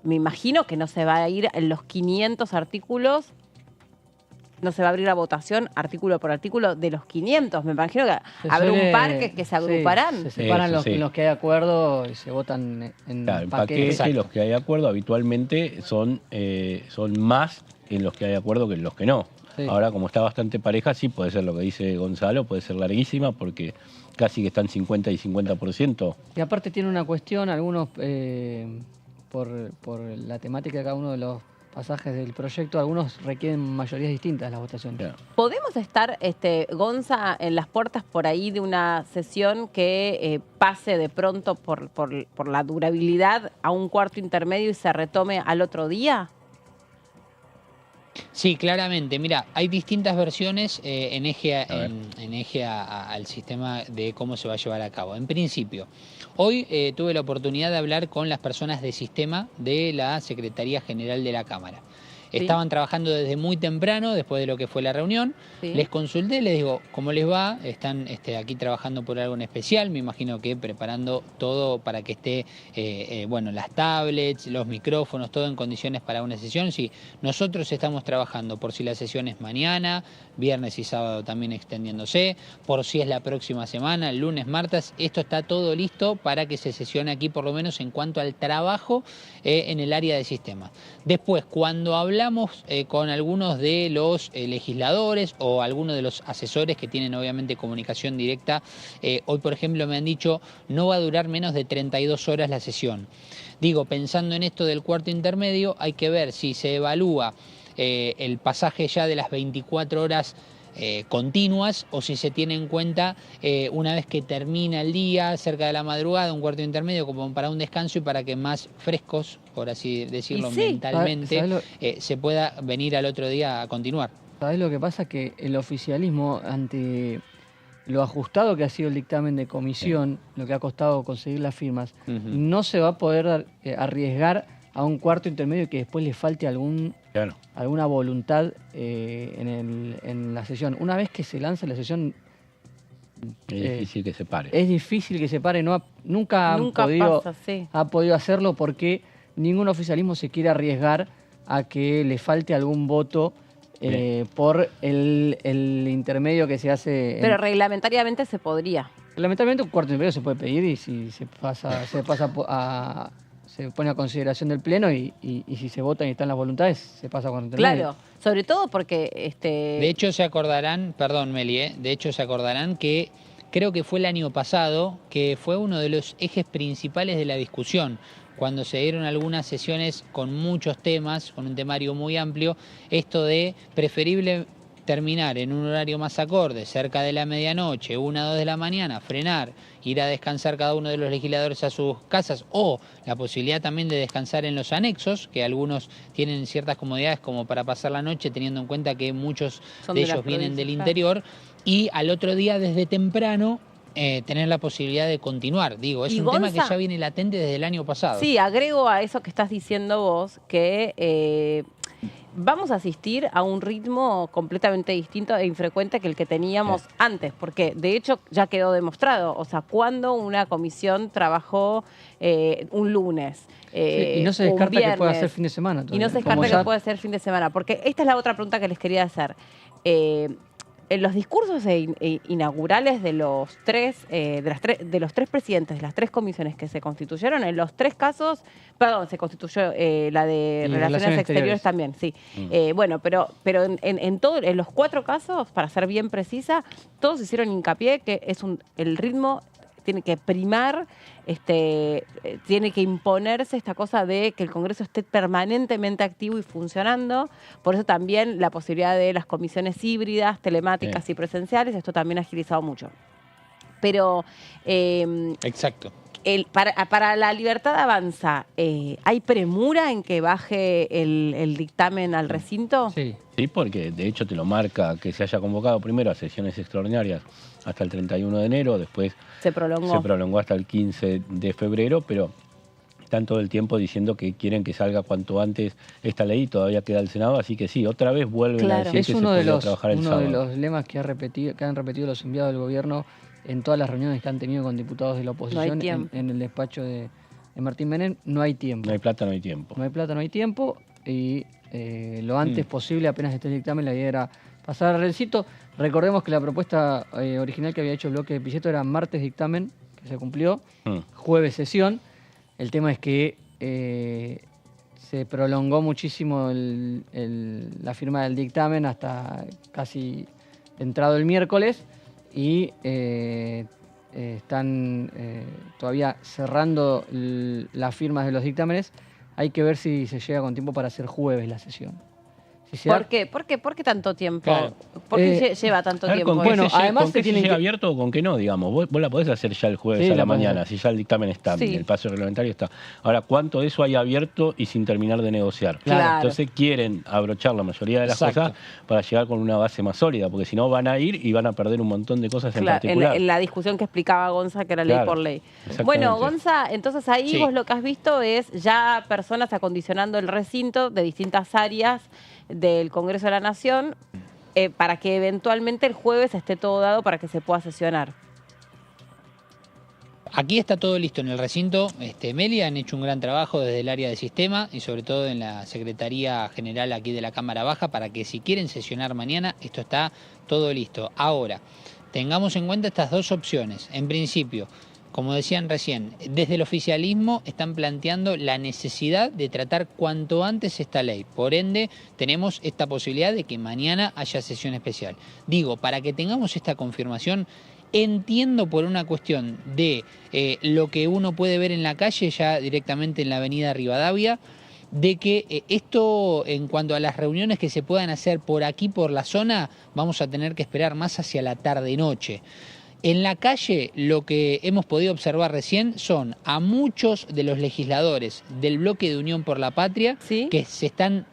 me imagino que no se va a ir en los 500 artículos no se va a abrir la votación artículo por artículo de los 500. Me imagino que Se habrá suele- un par que se agruparán. Sí, se separan Eso, los, sí. los que hay acuerdo y se votan en Claro, el paquetes. paquete, los que hay acuerdo habitualmente son más en los que hay acuerdo que en los que no. Sí. Ahora, como está bastante pareja, sí puede ser lo que dice Gonzalo, puede ser larguísima porque casi que están 50 y 50%. Y aparte tiene una cuestión, algunos, por la temática de cada uno de los pasajes del proyecto, algunos requieren mayorías distintas las votaciones. Claro. ¿Podemos estar, Gonza, en las puertas por ahí de una sesión que pase de pronto por la durabilidad a un cuarto intermedio y se retome al otro día? Sí, claramente. Mira, hay distintas versiones en eje al sistema de cómo se va a llevar a cabo. En principio, hoy tuve la oportunidad de hablar con las personas de sistema de la Secretaría General de la Cámara. Sí. Estaban trabajando desde muy temprano, después de lo que fue la reunión. Sí. Les consulté, les digo, ¿cómo les va? Están aquí trabajando por algo en especial, me imagino que preparando todo para que esté, bueno, las tablets, los micrófonos, todo en condiciones para una sesión. Sí, nosotros estamos trabajando por si la sesión es mañana, viernes y sábado también extendiéndose, por si es la próxima semana, el lunes, martes, esto está todo listo para que se sesione aquí, por lo menos en cuanto al trabajo en el área de sistemas. Después, cuando hablamos con algunos de los legisladores o algunos de los asesores que tienen obviamente comunicación directa, hoy por ejemplo me han dicho no va a durar menos de 32 horas la sesión. Digo, pensando en esto del cuarto intermedio, hay que ver si se evalúa el pasaje ya de las 24 horas continuas o si se tiene en cuenta una vez que termina el día, cerca de la madrugada, un cuarto intermedio como para un descanso y para que más frescos, por así decirlo, Y sí. mentalmente, ¿Sabes se pueda venir al otro día a continuar. ¿Sabés lo que pasa? Que el oficialismo, ante lo ajustado que ha sido el dictamen de comisión, lo que ha costado conseguir las firmas, no se va a poder arriesgar a un cuarto intermedio que después le falte alguna voluntad en la sesión. Una vez que se lanza la sesión, Es difícil que se pare. es difícil que se pare. Nunca pasa, sí. ha podido hacerlo porque ningún oficialismo se quiere arriesgar a que le falte algún voto por el intermedio que se hace. Pero reglamentariamente se podría. Lamentablemente un cuarto intermedio se puede pedir y si se pone a consideración del Pleno y si se votan y están las voluntades, se pasa a cuarto intermedio. Claro, sobre todo porque... De hecho se acordarán, perdón Meli, de hecho se acordarán que creo que fue el año pasado, que fue uno de los ejes principales de la discusión, cuando se dieron algunas sesiones con muchos temas, con un temario muy amplio, esto de preferible terminar en un horario más acorde, cerca de la medianoche, 1 o 2 de la mañana, frenar, ir a descansar cada uno de los legisladores a sus casas, o la posibilidad también de descansar en los anexos, que algunos tienen ciertas comodidades como para pasar la noche, teniendo en cuenta que muchos de ellos vienen del interior, y al otro día desde temprano tener la posibilidad de continuar. Digo, es un tema que ya viene latente desde el año pasado. Sí, agrego a eso que estás diciendo vos, que vamos a asistir a un ritmo completamente distinto e infrecuente que el que teníamos antes, porque de hecho ya quedó demostrado, o sea, cuando una comisión trabajó un lunes, y no se descarta que pueda ser fin de semana. Y no se descarta que pueda ser fin de semana, porque esta es la otra pregunta que les quería hacer. En los discursos inaugurales de los tres presidentes de las tres comisiones que se constituyeron, en los tres casos, perdón, se constituyó la de Relaciones Exteriores también, sí. Bueno, pero en los 4 casos, para ser bien precisa, todos hicieron hincapié que el ritmo tiene que primar, tiene que imponerse esta cosa de que el Congreso esté permanentemente activo y funcionando. Por eso también la posibilidad de las comisiones híbridas, telemáticas y presenciales, esto también ha agilizado mucho. Pero... Exacto. Para la Libertad Avanza, ¿hay premura en que baje el dictamen al recinto? Sí. Sí, porque de hecho te lo marca que se haya convocado primero a sesiones extraordinarias hasta el 31 de enero, después se prolongó hasta el 15 de febrero, pero están todo el tiempo diciendo que quieren que salga cuanto antes esta ley, todavía queda el Senado, así que sí, otra vez vuelven a decir que se podría trabajar el sábado. Es uno de los lemas que han repetido los enviados del gobierno en todas las reuniones que han tenido con diputados de la oposición en el despacho de Martín Menem. No hay tiempo. No hay plata, no hay tiempo. No hay plata, no hay tiempo y lo antes posible, apenas esté el dictamen, la idea era pasar al recinto. Recordemos que la propuesta original que había hecho el bloque de Pichetto era martes dictamen, que se cumplió, jueves sesión. El tema es que se prolongó muchísimo la firma del dictamen hasta casi entrado el miércoles y están todavía cerrando las firmas de los dictámenes. Hay que ver si se llega con tiempo para hacer jueves la sesión. ¿Por qué? ¿Por qué tanto tiempo? Claro. ¿Por qué lleva tanto tiempo? Bueno, además ¿con qué se llega abierto o con qué no, digamos? Vos la podés hacer ya el jueves a la mañana, si ya el dictamen está, el paso reglamentario está. Ahora, ¿cuánto de eso hay abierto y sin terminar de negociar? Claro. Entonces quieren abrochar la mayoría de las cosas para llegar con una base más sólida, porque si no van a ir y van a perder un montón de cosas en particular. En la discusión que explicaba Gonza, que era ley por ley. Bueno, Gonza, entonces ahí vos lo que has visto es ya personas acondicionando el recinto de distintas áreas del Congreso de la Nación para que eventualmente el jueves esté todo dado para que se pueda sesionar. Aquí está todo listo en el recinto. Meli han hecho un gran trabajo desde el área de sistema y sobre todo en la Secretaría General aquí de la Cámara Baja para que si quieren sesionar mañana, esto está todo listo. Ahora, tengamos en cuenta estas dos opciones. En principio, como decían recién, desde el oficialismo están planteando la necesidad de tratar cuanto antes esta ley. Por ende, tenemos esta posibilidad de que mañana haya sesión especial. Digo, para que tengamos esta confirmación, entiendo por una cuestión de lo que uno puede ver en la calle, ya directamente en la avenida Rivadavia, de que esto, en cuanto a las reuniones que se puedan hacer por aquí, por la zona, vamos a tener que esperar más hacia la tarde-noche. En la calle lo que hemos podido observar recién son a muchos de los legisladores del bloque de Unión por la Patria que se están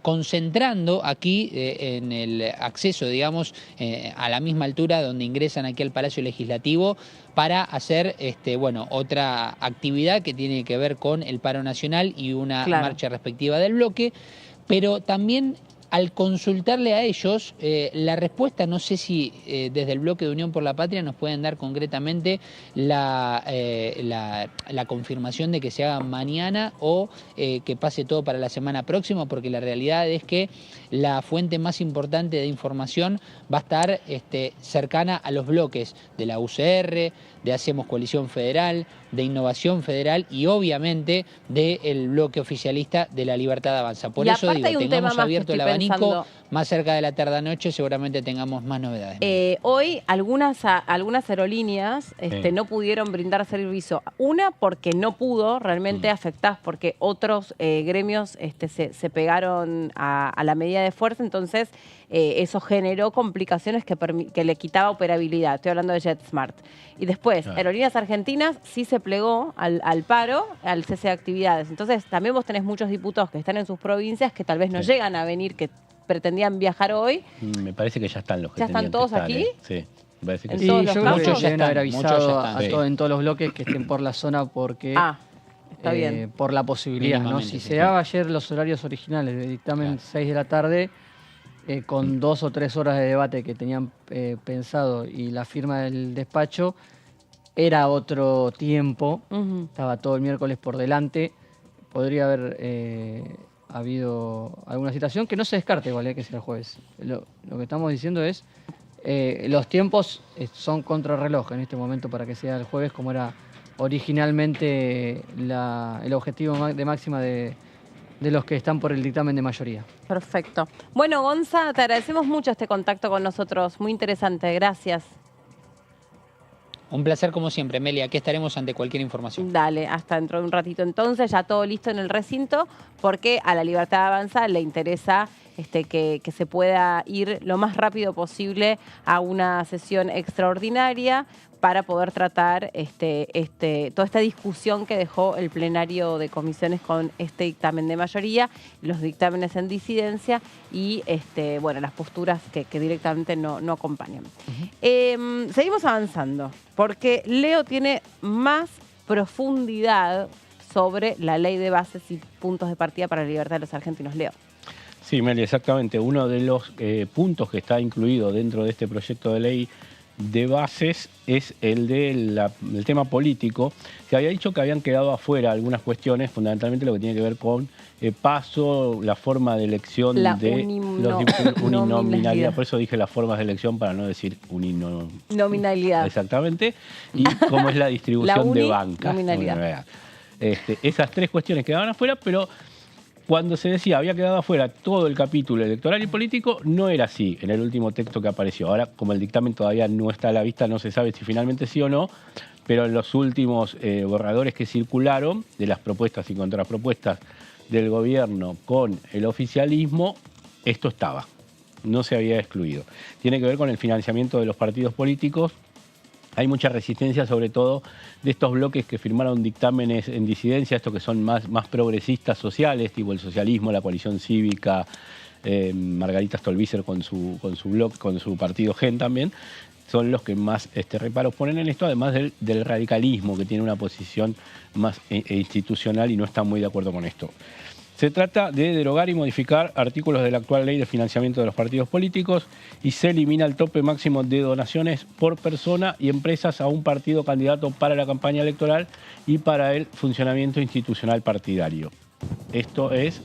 concentrando aquí en el acceso, digamos, a la misma altura donde ingresan aquí al Palacio Legislativo para hacer otra actividad que tiene que ver con el paro nacional y una marcha respectiva del bloque, pero también al consultarle a ellos, la respuesta, no sé si desde el bloque de Unión por la Patria nos pueden dar concretamente la confirmación de que se haga mañana o que pase todo para la semana próxima, porque la realidad es que la fuente más importante de información va a estar cercana a los bloques de la UCR, de Hacemos Coalición Federal, de Innovación Federal y obviamente del bloque oficialista de La Libertad Avanza. Por eso digo, tengamos abierto el abanico, más cerca de la tarde-noche seguramente tengamos más novedades. Hoy algunas aerolíneas no pudieron brindar servicio. Una porque no pudo, realmente afectadas porque otros gremios se pegaron a la medida de fuerza, entonces eso generó complicaciones que le quitaba operabilidad. Estoy hablando de JetSmart. Y después, Aerolíneas Argentinas sí se plegó al paro, al cese de actividades. Entonces, también vos tenés muchos diputados que están en sus provincias que tal vez no llegan a venir, que pretendían viajar hoy. Me parece que ya están los que ¿Ya están todos aquí? Sí. Me parece que sí. Yo creo que deben haber avisado en todos los bloques que estén por la zona porque está bien. por la posibilidad, ¿no? Si se daba ayer los horarios originales de dictamen 6 de la tarde, con 2 o 3 horas de debate que tenían pensado y la firma del despacho, era otro tiempo, estaba todo el miércoles por delante, podría haber habido alguna situación que no se descarte igual que sea el jueves. Lo que estamos diciendo es, los tiempos son contrarreloj en este momento para que sea el jueves como era originalmente el objetivo de máxima de los que están por el dictamen de mayoría. Perfecto. Bueno, Gonza, te agradecemos mucho este contacto con nosotros. Muy interesante. Gracias. Un placer como siempre, Meli. Aquí estaremos ante cualquier información. Dale, hasta dentro de un ratito entonces, ya todo listo en el recinto, porque a La Libertad Avanza le interesa que se pueda ir lo más rápido posible a una sesión extraordinaria para poder tratar toda esta discusión que dejó el plenario de comisiones con este dictamen de mayoría, los dictámenes en disidencia y las posturas que directamente no acompañan. Seguimos avanzando, porque Leo tiene más profundidad sobre la ley de bases y puntos de partida para la libertad de los argentinos. Leo. Sí, Meli, exactamente. Uno de los puntos que está incluido dentro de este proyecto de ley de bases es el del tema político. Se había dicho que habían quedado afuera algunas cuestiones, fundamentalmente lo que tiene que ver con paso, la forma de elección de los uninominalidad. Por eso dije las formas de elección para no decir nominalidad. Exactamente. Y cómo es la distribución de bancas. Esas tres cuestiones quedaban afuera, pero cuando se decía había quedado afuera todo el capítulo electoral y político, no era así en el último texto que apareció. Ahora, como el dictamen todavía no está a la vista, no se sabe si finalmente sí o no, pero en los últimos borradores que circularon de las propuestas y contrapropuestas del gobierno con el oficialismo, esto estaba, no se había excluido. Tiene que ver con el financiamiento de los partidos políticos. Hay mucha resistencia, sobre todo de estos bloques que firmaron dictámenes en disidencia, estos que son más progresistas sociales, tipo el socialismo, la coalición cívica, Margarita Stolbizer con su bloque, con su partido GEN también, son los que más reparos ponen en esto, además del radicalismo, que tiene una posición más institucional y no está muy de acuerdo con esto. Se trata de derogar y modificar artículos de la actual ley de financiamiento de los partidos políticos y se elimina el tope máximo de donaciones por persona y empresas a un partido candidato para la campaña electoral y para el funcionamiento institucional partidario. Esto es,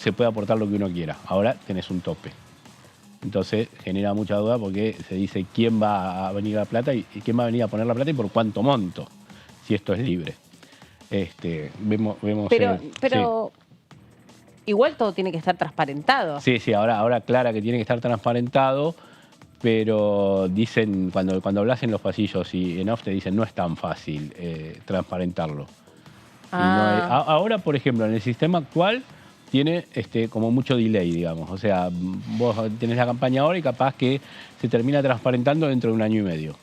se puede aportar lo que uno quiera. Ahora tenés un tope. Entonces genera mucha duda porque se dice quién va a venir a la plata y quién va a venir a poner la plata y por cuánto monto, si esto es libre. Vemos pero sí. Igual todo tiene que estar transparentado. Sí, ahora aclara que tiene que estar transparentado, pero dicen, cuando hablas en los pasillos y en off te dicen no es tan fácil transparentarlo. Ahora, por ejemplo, en el sistema actual tiene como mucho delay, digamos. O sea, vos tenés la campaña ahora y capaz que se termina transparentando dentro de 1 año y medio.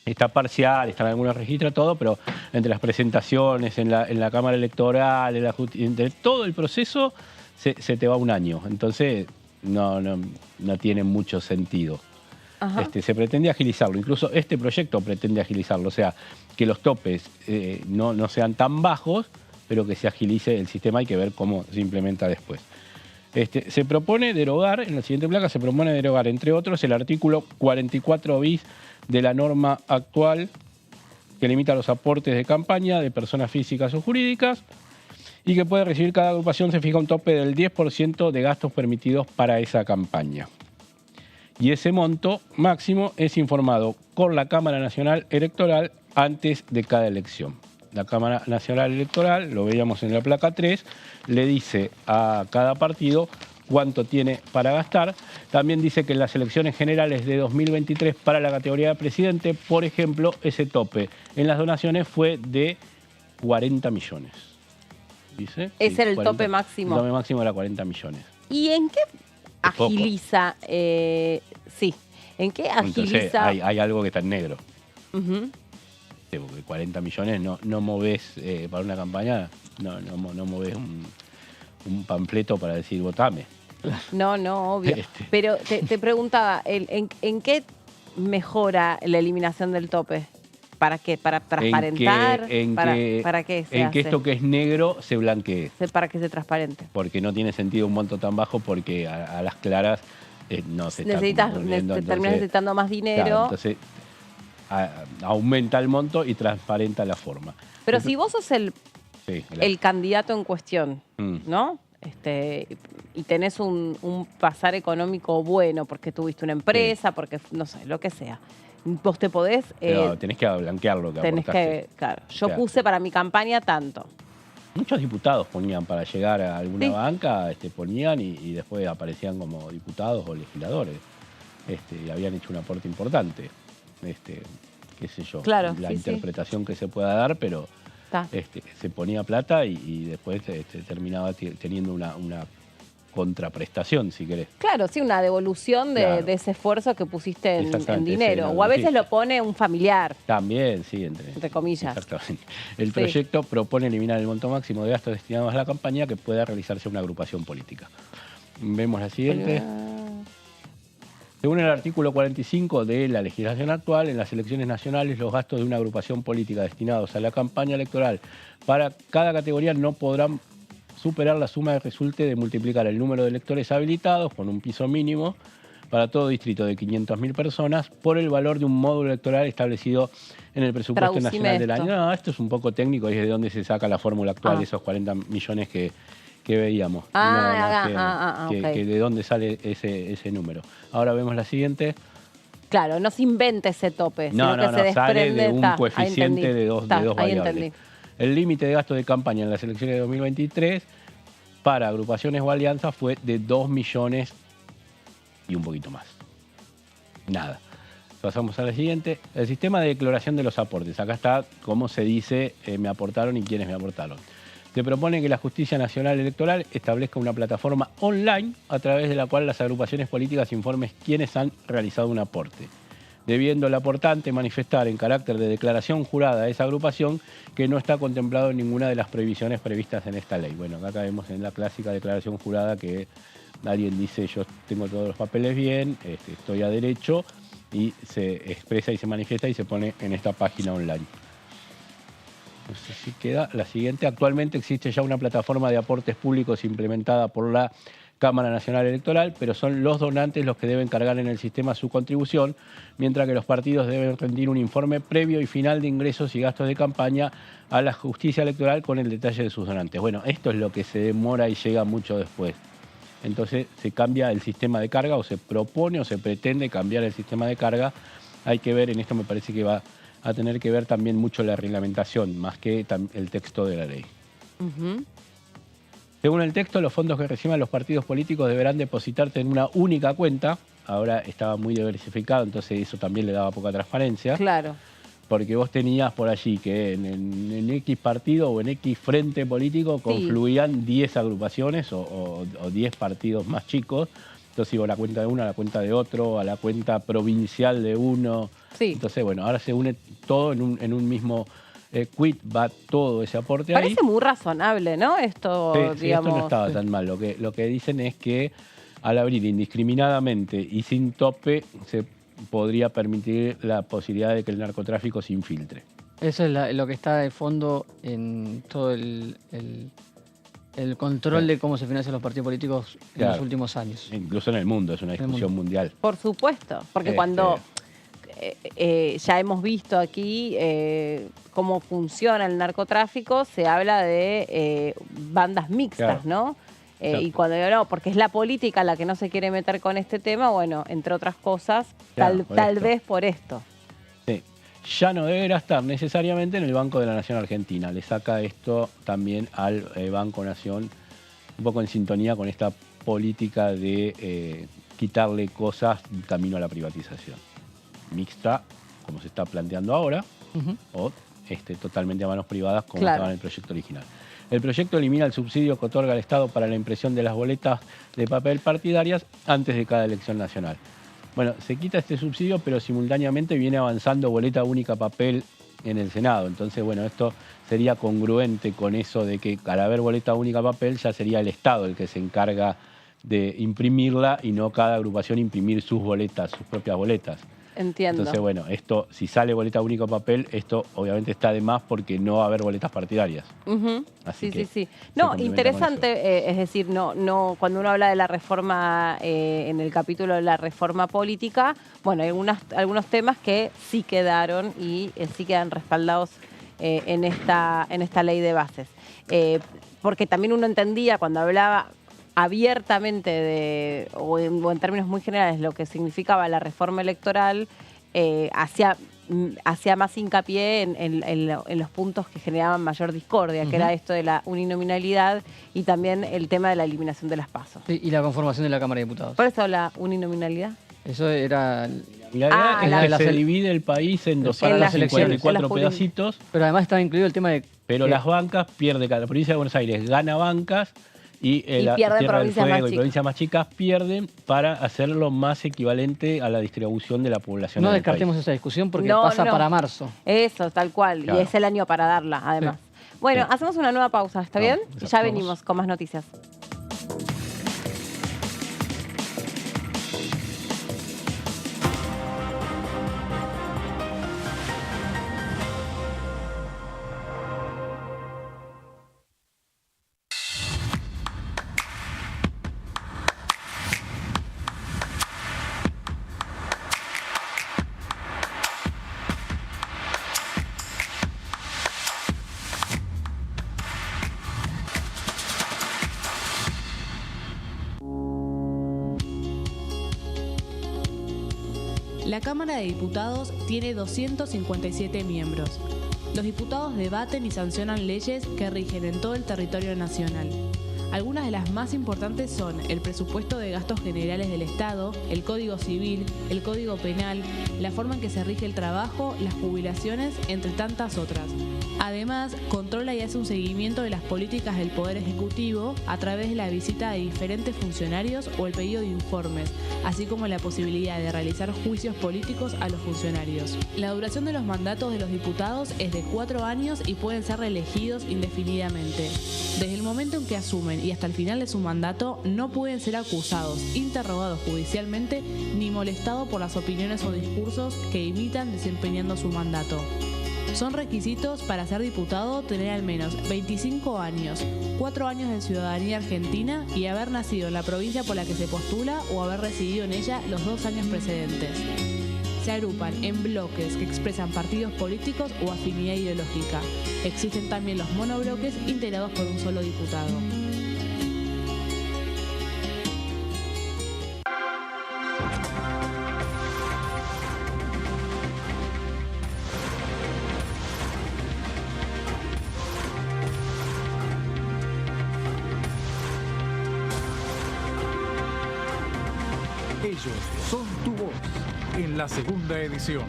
Está parcial, está en algunos registros, todo, pero entre las presentaciones, en la Cámara Electoral, entre todo el proceso, se te va 1 año. Entonces, no tiene mucho sentido. Se pretende agilizarlo. Incluso este proyecto pretende agilizarlo. O sea, que los topes no sean tan bajos, pero que se agilice el sistema. Hay que ver cómo se implementa después. Se propone derogar, en la siguiente placa se propone derogar, entre otros, el artículo 44 bis de la norma actual que limita los aportes de campaña de personas físicas o jurídicas y que puede recibir cada agrupación, se fija un tope del 10% de gastos permitidos para esa campaña. Y ese monto máximo es informado con la Cámara Nacional Electoral antes de cada elección. La Cámara Nacional Electoral, lo veíamos en la placa 3, le dice a cada partido cuánto tiene para gastar. También dice que en las elecciones generales de 2023 para la categoría de presidente, por ejemplo, ese tope en las donaciones fue de 40 millones. ¿Dice? Ese era el tope máximo. El tope máximo era 40 millones. ¿Y en qué agiliza? ¿En qué agiliza? Entonces hay algo que está en negro. Porque 40 millones no movés para una campaña, no movés un panfleto para decir votame. No, obvio. Pero te preguntaba, ¿en qué mejora la eliminación del tope? ¿Para qué? ¿Para transparentar? ¿Para qué se hace? Que esto que es negro se blanquee. Para que se transparente. Porque no tiene sentido un monto tan bajo porque a las claras no se está cumpliendo. Terminas necesitando más dinero. Claro, entonces aumenta el monto y transparenta la forma. Pero si vos sos el candidato en cuestión, ¿no? Y tenés un pasar económico bueno porque tuviste una empresa, porque, no sé, lo que sea. Vos te podés... Pero tenés que blanquearlo. Claro, yo puse para mi campaña tanto. Muchos diputados ponían para llegar a alguna banca, ponían y después aparecían como diputados o legisladores. Y habían hecho un aporte importante. Qué sé yo, la interpretación que se pueda dar, pero se ponía plata y después terminaba teniendo una contraprestación, si querés. Claro, sí, una devolución de ese esfuerzo que pusiste en dinero. O a veces lo pone un familiar. También, sí, entre comillas. Exactamente. El proyecto propone eliminar el monto máximo de gastos destinados a la campaña que pueda realizarse una agrupación política. Vemos la siguiente. Según el artículo 45 de la legislación actual, en las elecciones nacionales los gastos de una agrupación política destinados a la campaña electoral para cada categoría no podrán superar la suma que resulte de multiplicar el número de electores habilitados con un piso mínimo para todo distrito de 500.000 personas por el valor de un módulo electoral establecido en el presupuesto nacional del año. No, esto es un poco técnico y es de dónde se saca la fórmula actual, esos 40 millones que veíamos. Que de dónde sale ese número. Ahora vemos la siguiente. Claro, no se inventa ese tope, No, sino que se desprende. Sale de un coeficiente de dos variables. Entendí. El límite de gasto de campaña en las elecciones de 2023 para agrupaciones o alianzas fue de 2 millones y un poquito más. Nada. Pasamos a la siguiente. El sistema de declaración de los aportes. Acá está cómo se dice me aportaron y quiénes me aportaron. Se propone que la Justicia Nacional Electoral establezca una plataforma online a través de la cual las agrupaciones políticas informen quiénes han realizado un aporte, debiendo el aportante manifestar en carácter de declaración jurada a esa agrupación que no está contemplado en ninguna de las prohibiciones previstas en esta ley. Bueno, acá caemos en la clásica declaración jurada que alguien dice yo tengo todos los papeles bien, estoy a derecho, y se expresa y se manifiesta y se pone en esta página online. No sé si queda la siguiente. Actualmente existe ya una plataforma de aportes públicos implementada por la Cámara Nacional Electoral, pero son los donantes los que deben cargar en el sistema su contribución, mientras que los partidos deben rendir un informe previo y final de ingresos y gastos de campaña a la justicia electoral con el detalle de sus donantes. Bueno, esto es lo que se demora y llega mucho después. Entonces se cambia el sistema de carga, o se propone o se pretende cambiar el sistema de carga. Hay que ver, en esto me parece que va a tener que ver también mucho la reglamentación, más que el texto de la ley. Según el texto, los fondos que reciban los partidos políticos deberán depositarse en una única cuenta. Ahora estaba muy diversificado, entonces eso también le daba poca transparencia. Claro. Porque vos tenías por allí que en X partido o en X frente político confluían 10 agrupaciones o 10 partidos más chicos. Entonces iba a la cuenta de uno, a la cuenta de otro, a la cuenta provincial de uno. Sí. Entonces, bueno, ahora se une todo en un mismo quit, va todo ese aporte ahí. Parece muy razonable, ¿no? Esto, digamos... esto no estaba tan mal. Lo que dicen es que al abrir indiscriminadamente y sin tope se podría permitir la posibilidad de que el narcotráfico se infiltre. Eso es lo que está de fondo en todo el control de cómo se financian los partidos políticos en los últimos años. Incluso en el mundo, es una discusión mundial. Por supuesto, porque cuando ya hemos visto aquí cómo funciona el narcotráfico, se habla de bandas mixtas, ¿no? Y cuando digo no, porque es la política la que no se quiere meter con este tema, bueno, entre otras cosas, tal vez por esto. Sí. Ya no deberá estar necesariamente en el Banco de la Nación Argentina. Le saca esto también al Banco Nación, un poco en sintonía con esta política de quitarle cosas camino a la privatización. Mixta, como se está planteando ahora, o totalmente a manos privadas, como estaba en el proyecto original. El proyecto elimina el subsidio que otorga el Estado para la impresión de las boletas de papel partidarias antes de cada elección nacional. Bueno, se quita este subsidio, pero simultáneamente viene avanzando boleta única papel en el Senado. Entonces, bueno, esto sería congruente con eso de que al haber boleta única papel ya sería el Estado el que se encarga de imprimirla y no cada agrupación imprimir sus boletas, sus propias boletas. Entiendo. Entonces, bueno, esto, si sale boleta única papel, esto obviamente está de más porque no va a haber boletas partidarias. Así que sí. No, interesante, es decir, no, cuando uno habla de la reforma, en el capítulo de la reforma política, bueno, hay algunos temas que sí quedaron y sí quedan respaldados en esta ley de bases. Porque también uno entendía cuando hablaba abiertamente o en términos muy generales lo que significaba la reforma electoral, hacía más hincapié en los puntos que generaban mayor discordia, que era esto de la uninominalidad y también el tema de la eliminación de las PASO. Sí, y la conformación de la Cámara de Diputados. ¿Por eso la uninominalidad? Eso era... se divide el país en 254 pedacitos. Pero además estaba incluido el tema de... Pero las bancas pierde, la provincia de Buenos Aires gana bancas y la Tierra del Fuego y provincias más chicas pierden para hacerlo más equivalente a la distribución de la población. No descartemos esa discusión porque pasa para marzo. Eso, tal cual. Claro. Y es el año para darla, además. Sí. Bueno, hacemos una nueva pausa, ¿está bien? Y ya venimos con más noticias. La Cámara de Diputados tiene 257 miembros. Los diputados debaten y sancionan leyes que rigen en todo el territorio nacional. Algunas de las más importantes son el presupuesto de gastos generales del Estado, el Código Civil, el Código Penal, la forma en que se rige el trabajo, las jubilaciones, entre tantas otras. Además, controla y hace un seguimiento de las políticas del Poder Ejecutivo a través de la visita de diferentes funcionarios o el pedido de informes, así como la posibilidad de realizar juicios políticos a los funcionarios. La duración de los mandatos de los diputados es de 4 años y pueden ser reelegidos indefinidamente. Desde el momento en que asumen y hasta el final de su mandato, no pueden ser acusados, interrogados judicialmente ni molestados por las opiniones o discursos que imitan desempeñando su mandato. Son requisitos para ser diputado tener al menos 25 años, 4 años de ciudadanía argentina y haber nacido en la provincia por la que se postula o haber residido en ella los 2 años precedentes. Se agrupan en bloques que expresan partidos políticos o afinidad ideológica. Existen también los monobloques integrados por un solo diputado. Ellos son tu voz en la segunda edición.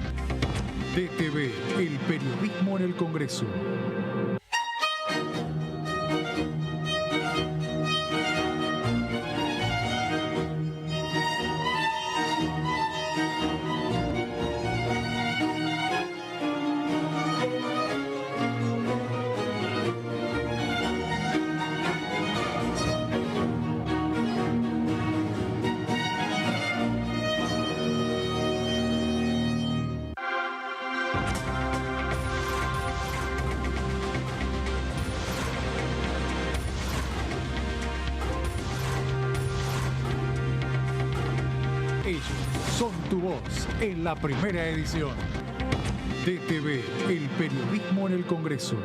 DTV, el periodismo en el Congreso. Ellos son tu voz en la primera edición. DTV, el periodismo en el Congreso.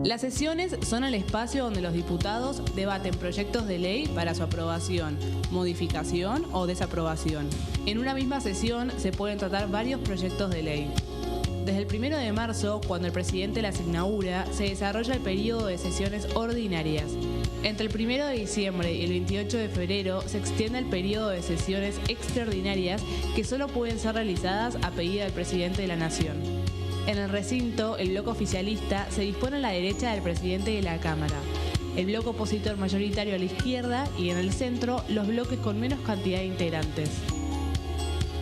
Las sesiones son el espacio donde los diputados debaten proyectos de ley para su aprobación, modificación o desaprobación. En una misma sesión se pueden tratar varios proyectos de ley. Desde el 1 de marzo, cuando el presidente las inaugura, se desarrolla el periodo de sesiones ordinarias. Entre el 1 de diciembre y el 28 de febrero se extiende el periodo de sesiones extraordinarias que solo pueden ser realizadas a pedido del presidente de la Nación. En el recinto, el bloque oficialista se dispone a la derecha del presidente de la Cámara, el bloque opositor mayoritario a la izquierda y en el centro los bloques con menos cantidad de integrantes.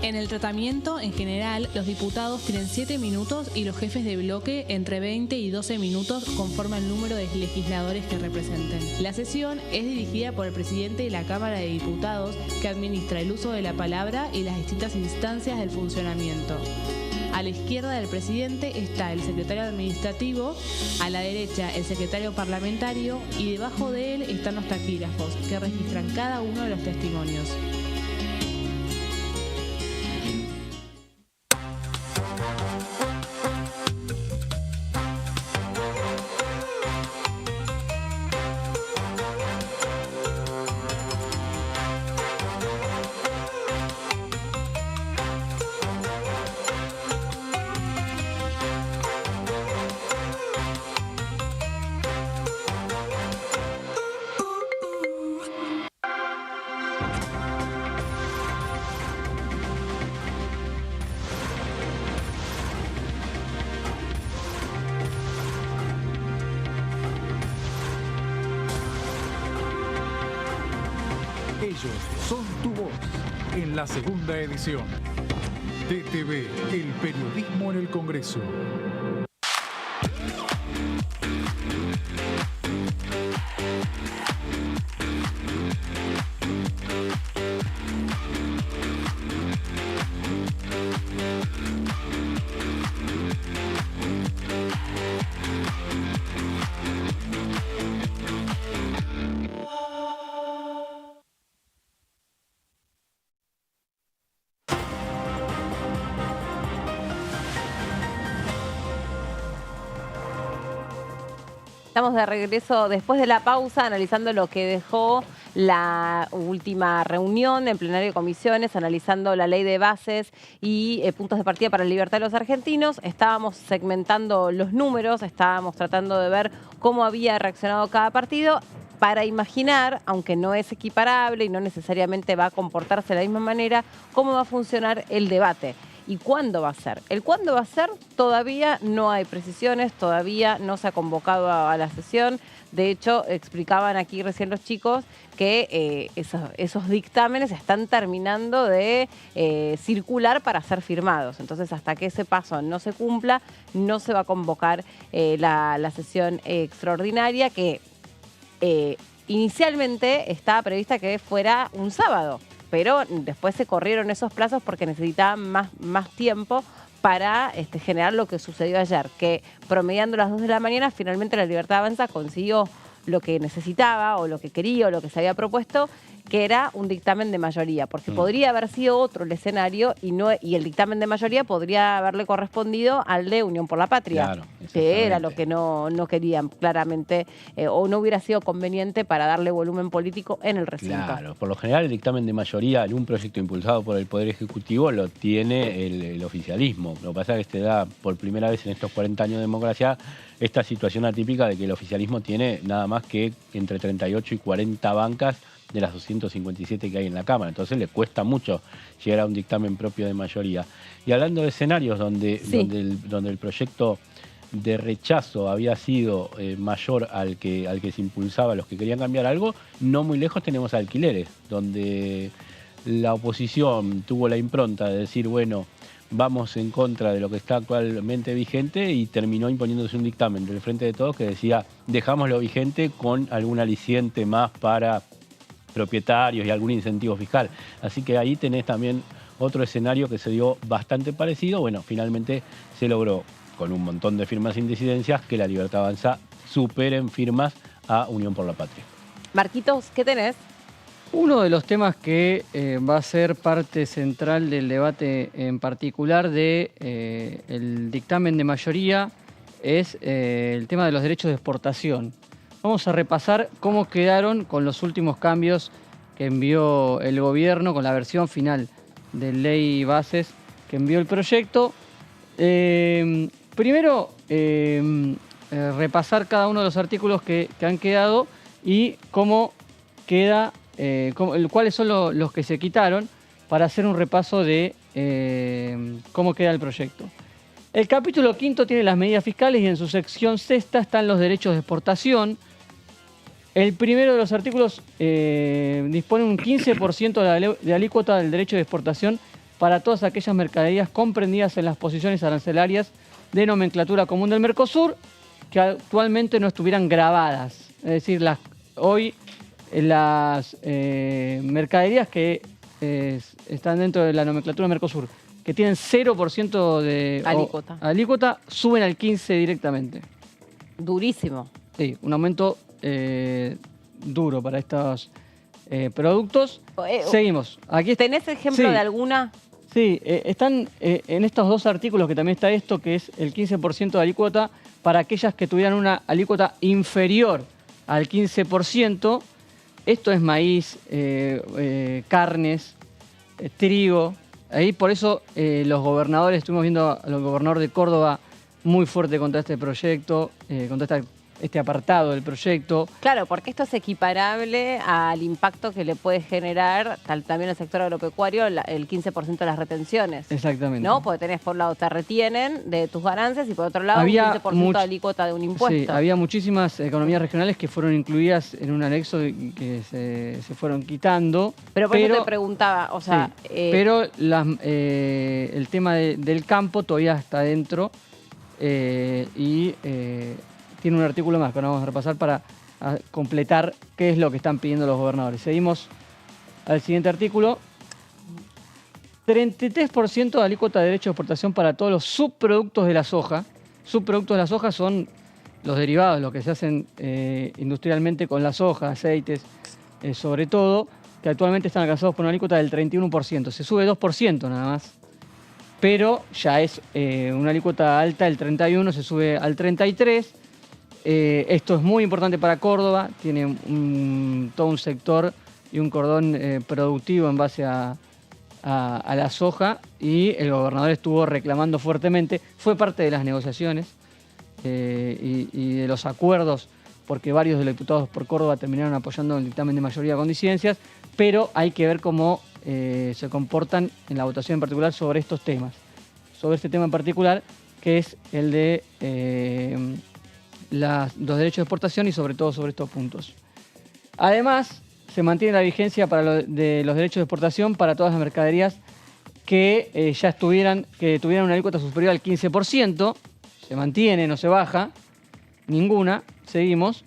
En el tratamiento, en general, los diputados tienen 7 minutos y los jefes de bloque entre 20 y 12 minutos conforme al número de legisladores que representen. La sesión es dirigida por el presidente de la Cámara de Diputados, que administra el uso de la palabra y las distintas instancias del funcionamiento. A la izquierda del presidente está el secretario administrativo, a la derecha el secretario parlamentario y debajo de él están los taquígrafos, que registran cada uno de los testimonios. Ellos son tu voz en la segunda edición. DTV, el periodismo en el Congreso. Estamos de regreso después de la pausa analizando lo que dejó la última reunión en plenario de comisiones, analizando la ley de bases y puntos de partida para la libertad de los argentinos. Estábamos segmentando los números, estábamos tratando de ver cómo había reaccionado cada partido para imaginar, aunque no es equiparable y no necesariamente va a comportarse de la misma manera, cómo va a funcionar el debate. ¿Y cuándo va a ser? El cuándo va a ser todavía no hay precisiones, todavía no se ha convocado a la sesión. De hecho, explicaban aquí recién los chicos que esos dictámenes están terminando de circular para ser firmados. Entonces, hasta que ese paso no se cumpla, no se va a convocar la sesión extraordinaria que inicialmente estaba prevista que fuera un sábado. Pero después se corrieron esos plazos porque necesitaban más tiempo para generar lo que sucedió ayer, que promediando las 2 de la mañana, finalmente la Libertad Avanza consiguió lo que necesitaba o lo que quería o lo que se había propuesto, que era un dictamen de mayoría, porque podría haber sido otro el escenario y el dictamen de mayoría podría haberle correspondido al de Unión por la Patria, claro, que era lo que no querían claramente o no hubiera sido conveniente para darle volumen político en el recinto. Claro, por lo general el dictamen de mayoría en un proyecto impulsado por el Poder Ejecutivo lo tiene el oficialismo. Lo que pasa es que se da por primera vez en estos 40 años de democracia esta situación atípica de que el oficialismo tiene nada más que entre 38 y 40 bancas de las 257 que hay en la Cámara. Entonces le cuesta mucho llegar a un dictamen propio de mayoría. Y hablando de escenarios donde el proyecto de rechazo había sido mayor al que se impulsaba, los que querían cambiar algo, no muy lejos tenemos alquileres, donde la oposición tuvo la impronta de decir, bueno, vamos en contra de lo que está actualmente vigente y terminó imponiéndose un dictamen del Frente de Todos que decía, dejamos lo vigente con algún aliciente más para propietarios y algún incentivo fiscal. Así que ahí tenés también otro escenario que se dio bastante parecido. Bueno, finalmente se logró, con un montón de firmas sin disidencias, que la Libertad Avanza supere en firmas a Unión por la Patria. Marquitos, ¿qué tenés? Uno de los temas que va a ser parte central del debate en particular del dictamen de mayoría es el tema de los derechos de exportación. Vamos a repasar cómo quedaron con los últimos cambios que envió el gobierno con la versión final de ley bases que envió el proyecto. Primero, repasar cada uno de los artículos que han quedado y cómo queda, cuáles son los que se quitaron para hacer un repaso de cómo queda el proyecto. El capítulo 5 tiene las medidas fiscales y en su sección 6 están los derechos de exportación. El primero de los artículos dispone un 15% de alícuota del derecho de exportación para todas aquellas mercaderías comprendidas en las posiciones arancelarias de nomenclatura común del Mercosur que actualmente no estuvieran grabadas. Es decir, hoy las mercaderías que están dentro de la nomenclatura Mercosur, que tienen 0% de alícuota, suben al 15% directamente. Durísimo. Sí, un aumento duro para estos productos. Seguimos. Aquí ¿Tenés ejemplo de alguna? Sí, están en estos dos artículos que también está esto, que es el 15% de alícuota para aquellas que tuvieran una alícuota inferior al 15%. Esto es maíz, carnes, trigo. Ahí por eso los gobernadores, estuvimos viendo al gobernador de Córdoba muy fuerte contra este proyecto, contra este apartado del proyecto. Claro, porque esto es equiparable al impacto que le puede generar también al sector agropecuario el 15% de las retenciones. Exactamente. ¿No? Porque tenés, por un lado, te retienen de tus ganancias y por otro lado, había un 15% de alícuota de un impuesto. Sí, había muchísimas economías regionales que fueron incluidas en un anexo que se fueron quitando. Pero por eso te preguntaba, o sea... Sí, pero el tema del campo todavía está dentro y... tiene un artículo más que ahora vamos a repasar para completar qué es lo que están pidiendo los gobernadores. Seguimos al siguiente artículo. 33% de alícuota de derecho de exportación para todos los subproductos de la soja. Subproductos de la soja son los derivados, lo que se hacen industrialmente con la soja, aceites, sobre todo, que actualmente están alcanzados por una alícuota del 31%. Se sube 2% nada más. Pero ya es una alícuota alta, el 31% se sube al 33%. Esto es muy importante para Córdoba, tiene todo un sector y un cordón productivo en base a la soja, y el gobernador estuvo reclamando fuertemente. Fue parte de las negociaciones y de los acuerdos, porque varios de los diputados por Córdoba terminaron apoyando el dictamen de mayoría con disidencias, pero hay que ver cómo se comportan en la votación en particular sobre estos temas. Sobre este tema en particular, que es el de los derechos de exportación y sobre todo sobre estos puntos. Además, se mantiene la vigencia de los derechos de exportación para todas las mercaderías que que tuvieran una alícuota superior al 15%. Se mantiene, no se baja ninguna. Seguimos.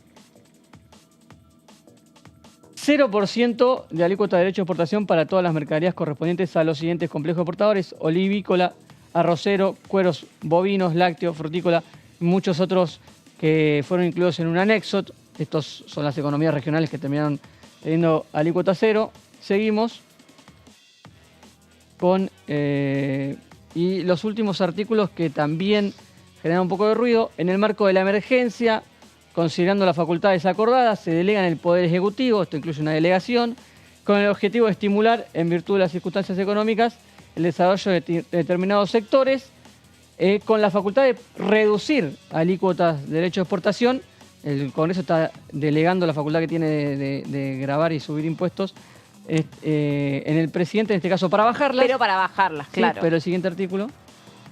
0% de alícuota de derecho de exportación para todas las mercaderías correspondientes a los siguientes complejos exportadores: olivícola, arrocero, cueros bovinos, lácteo, frutícola, muchos otros que fueron incluidos en un anexo. Estos son las economías regionales que terminaron teniendo alícuota cero. Seguimos con y los últimos artículos que también generan un poco de ruido. En el marco de la emergencia, considerando las facultades acordadas, se delega en el Poder Ejecutivo, esto incluye una delegación, con el objetivo de estimular, en virtud de las circunstancias económicas, el desarrollo de determinados sectores, con la facultad de reducir alícuotas de derecho de exportación. El Congreso está delegando la facultad que tiene de gravar y subir impuestos en el presidente, en este caso, para bajarlas. Pero para bajarlas, Sí, claro. pero el siguiente artículo.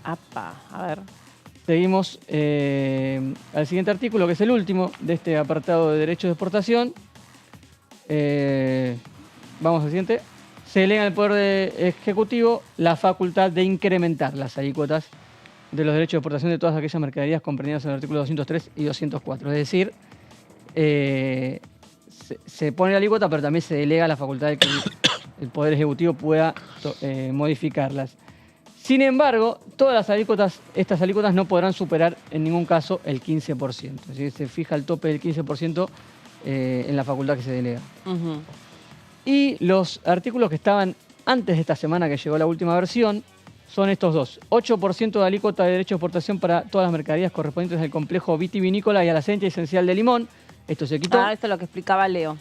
Apa, a ver. Seguimos al siguiente artículo, que es el último de este apartado de derechos de exportación. Vamos al siguiente. Se delega al Poder Ejecutivo la facultad de incrementar las alícuotas de los derechos de exportación de todas aquellas mercaderías comprendidas en el artículo 203 y 204. Es decir, se pone la alícuota, pero también se delega la facultad de que el Poder Ejecutivo pueda modificarlas. Sin embargo, estas alícuotas no podrán superar en ningún caso el 15%. Es decir, se fija el tope del 15% en la facultad que se delega. Uh-huh. Y los artículos que estaban antes de esta semana, que llegó la última versión, son estos dos. 8% de alícuota de derecho de exportación para todas las mercaderías correspondientes al complejo vitivinícola y a la aceite esencial de limón. Esto se quitó. Esto es lo que explicaba Leo.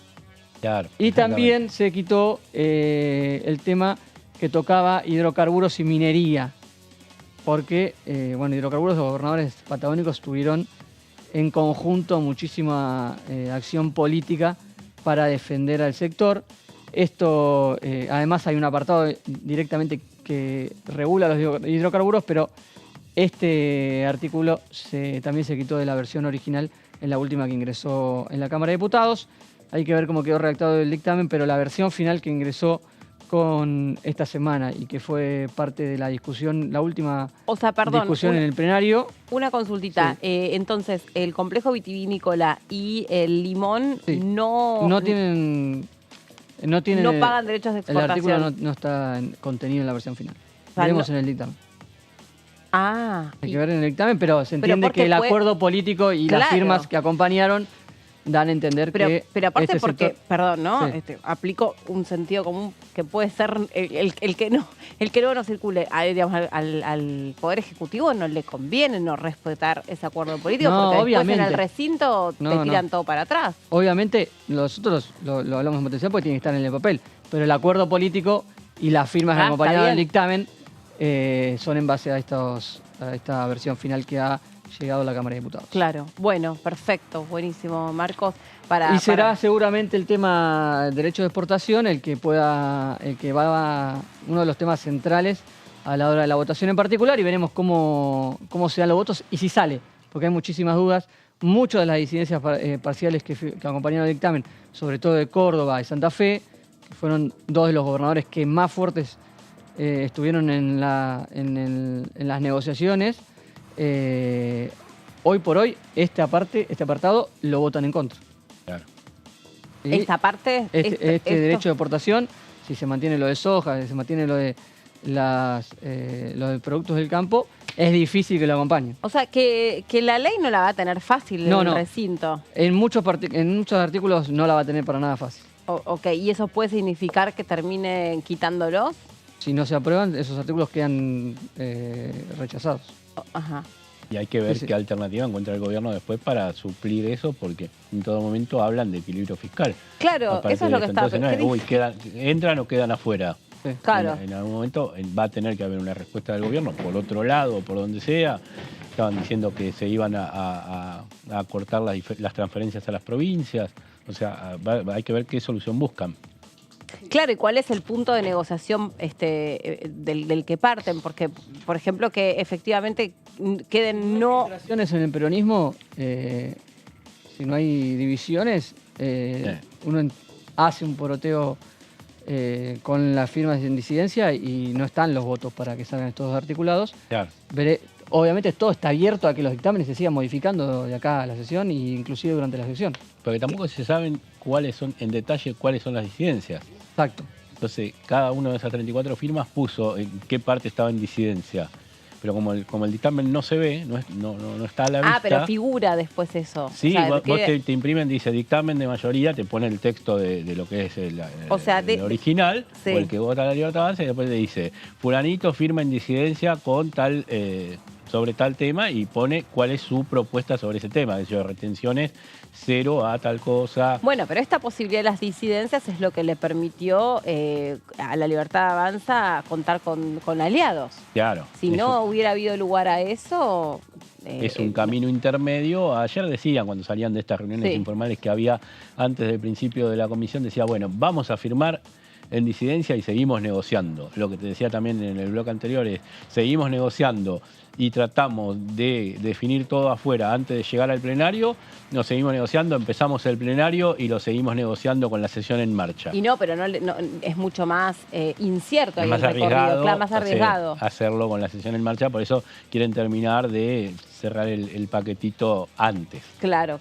Claro. Y también se quitó el tema que tocaba hidrocarburos y minería. Porque, hidrocarburos, los gobernadores patagónicos tuvieron en conjunto muchísima acción política para defender al sector. Esto, además, hay un apartado directamente que regula los hidrocarburos, pero este artículo también se quitó de la versión original en la última que ingresó en la Cámara de Diputados. Hay que ver cómo quedó redactado el dictamen, pero la versión final que ingresó con esta semana y que fue parte de la discusión, la última discusión en el plenario. Una consultita. Sí. Entonces, el complejo vitivinícola y el limón Sí. no tienen pagan derechos de el exportación. artículo no está contenido en la versión final. sea, Veremos no- en el dictamen. Ah. Hay que ver en el dictamen, pero se Pero entiende porque que el fue- acuerdo político y las Claro. firmas que acompañaron dan a entender que Pero aparte este porque, sector- perdón, ¿no? Sí. Aplico un sentido común que puede ser el que no circule. Digamos, al Poder Ejecutivo no le conviene no respetar ese acuerdo político, No, porque después en obviamente. el recinto te No, tiran no. todo para atrás. Obviamente, nosotros lo hablamos en potencial porque tiene que estar en el papel, pero el acuerdo político y las firmas que Ah, acompañaron está el bien. dictamen son en base a esta versión final que ha llegado a la Cámara de Diputados. Claro. Bueno, perfecto. Buenísimo, Marcos. Y será seguramente el tema derecho de exportación el que va uno de los temas centrales a la hora de la votación en particular, y veremos cómo se dan los votos y si sale, porque hay muchísimas dudas. Muchas de las disidencias parciales que acompañaron el dictamen, sobre todo de Córdoba y Santa Fe, que fueron dos de los gobernadores que más fuertes estuvieron en las negociaciones, hoy por hoy este apartado lo votan en contra. Claro. Y Esta parte... este esto- derecho de exportación, si se mantiene lo de soja, si se mantiene lo de los productos del campo, es difícil que lo acompañen. O sea, que la ley no la va a tener fácil en No, el no. recinto. En muchos artículos no la va a tener para nada fácil. Ok, ¿y eso puede significar que terminen quitándolos? Si no se aprueban, esos artículos quedan rechazados. Ajá. Y hay que ver Sí. qué alternativa encuentra el gobierno después para suplir eso, porque en todo momento hablan de equilibrio fiscal. Claro, A partir eso es de lo que esto. está... Entonces, no ¿qué es, entran o quedan afuera. Sí. Claro. En algún momento va a tener que haber una respuesta del gobierno, por otro lado, por donde sea. Estaban diciendo que se iban a cortar las transferencias a las provincias. O sea, hay que ver qué solución buscan. Claro, ¿y cuál es el punto de negociación del que parten? Porque, por ejemplo, que efectivamente queden no... Generaciones en el peronismo, si no hay divisiones, uno hace un poroteo con las firmas en disidencia y no están los votos para que salgan estos articulados. Claro. Obviamente todo está abierto a que los dictámenes se sigan modificando de acá a la sesión e inclusive durante la sesión. Porque tampoco se saben cuáles son, en detalle, cuáles son las disidencias. Exacto. Entonces, cada una de esas 34 firmas puso en qué parte estaba en disidencia. Pero como el dictamen no se ve, no está a la vista... Ah, pero figura después eso. Sí, o sea, vos te imprimen, dice dictamen de mayoría, te pone el texto de lo que es el original, sí. o el que vota la Libertad Avanza, y después te dice, fulanito firma en disidencia con tal... sobre tal tema y pone cuál es su propuesta sobre ese tema. De hecho, retenciones 0 a tal cosa. Bueno, pero esta posibilidad de las disidencias es lo que le permitió a la Libertad Avanza contar con aliados. Claro. Si no hubiera habido lugar a eso... es un camino intermedio. Ayer decían, cuando salían de estas reuniones informales que había antes del principio de la comisión, decía, bueno, vamos a firmar en disidencia y seguimos negociando. Lo que te decía también en el bloque anterior es, seguimos negociando y tratamos de definir todo afuera antes de llegar al plenario, nos seguimos negociando, empezamos el plenario y lo seguimos negociando con la sesión en marcha. Y no, pero es mucho más incierto. Es más el recorrido, arriesgado, claro, más arriesgado. hacerlo con la sesión en marcha, por eso quieren terminar de cerrar el paquetito antes. Claro.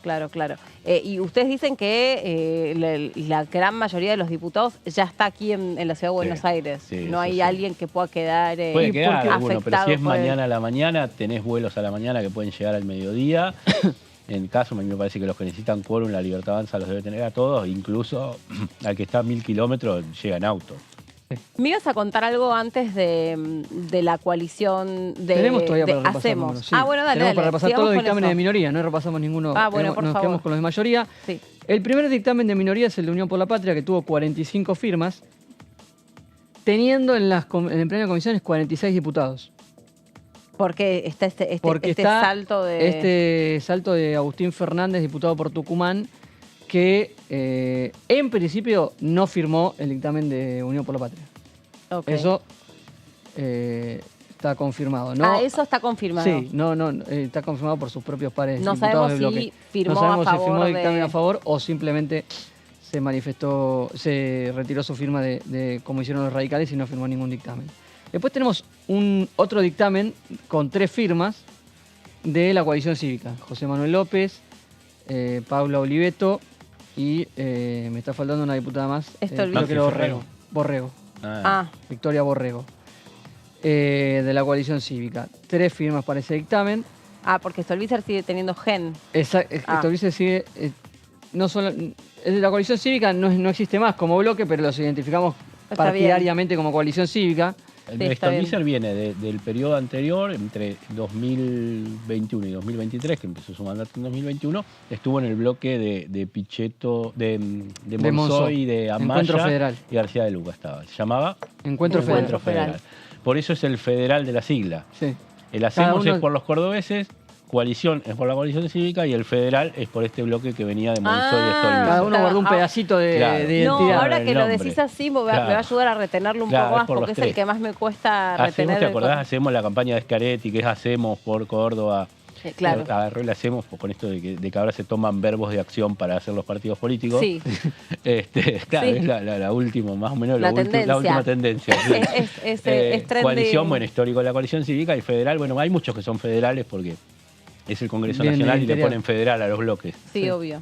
Y ustedes dicen que la gran mayoría de los diputados ya está aquí en la ciudad de Buenos Aires. No hay alguien que pueda quedar puede quedar alguno, pero si es por mañana a la mañana, tenés vuelos a la mañana que pueden llegar al mediodía. En caso, a mí me parece que los que necesitan quórum, la Libertad Avanza los debe tener a todos, incluso al que está a 1000 kilómetros llega en auto. Me ibas a contar algo antes de la coalición de Tenemos todavía para repasar Hacemos. números, sí. Bueno, dale. Tenemos para repasar sigamos todos los con dictámenes eso. de minoría, no repasamos ninguno. Bueno, por nos favor. quedamos con los de mayoría. Sí. El primer dictamen de minoría es el de Unión por la Patria, que tuvo 45 firmas, teniendo en el pleno de comisiones 46 diputados. Porque está Porque este está salto de... este salto de Agustín Fernández, diputado por Tucumán, que en principio no firmó el dictamen de Unión por la Patria. Okay. Eso está confirmado. ¿No? eso está confirmado. Sí, está confirmado por sus propios pares No diputados sabemos del bloque. si firmó no sabemos a si favor firmó dictamen de... a favor o simplemente se retiró su firma de como hicieron los radicales y no firmó ningún dictamen. Después tenemos otro dictamen con 3 firmas de la coalición cívica. José Manuel López, Paula Oliveto y me está faltando una diputada más. Creo que era Borrego. Victoria Borrego. De la coalición cívica. 3 firmas para ese dictamen. Porque Stolbizer sigue teniendo gen. Stolbizer sigue... no solo, la coalición cívica no existe más como bloque, pero los identificamos partidariamente como coalición cívica. El Stolbizer viene del periodo anterior, entre 2021 y 2023, que empezó su mandato en 2021, estuvo en el bloque de Pichetto, de Monzó, de Amaya y García de Luca estaba. Se llamaba Encuentro Federal. Por eso es el federal de la sigla. Sí. El Hacemos es por los cordobeses, Coalición es por la coalición cívica y el federal es por este bloque que venía de Monzó y de Stolbizer. Cada uno guardó un pedacito de identidad. No, ahora que lo decís así me va a ayudar a retenerlo un poco más porque es el que más me cuesta retener. ¿Te acordás? Hacemos la campaña de Schiaretti, que es Hacemos por Córdoba. Claro. Agarró y la hacemos con esto de que ahora se toman verbos de acción para hacer los partidos políticos. Sí. Claro, es la última, más o menos la última tendencia. Es coalición, bueno, histórico de la coalición cívica y federal. Bueno, hay muchos que son federales porque es el Congreso Nacional y le ponen federal a los bloques. Sí, obvio.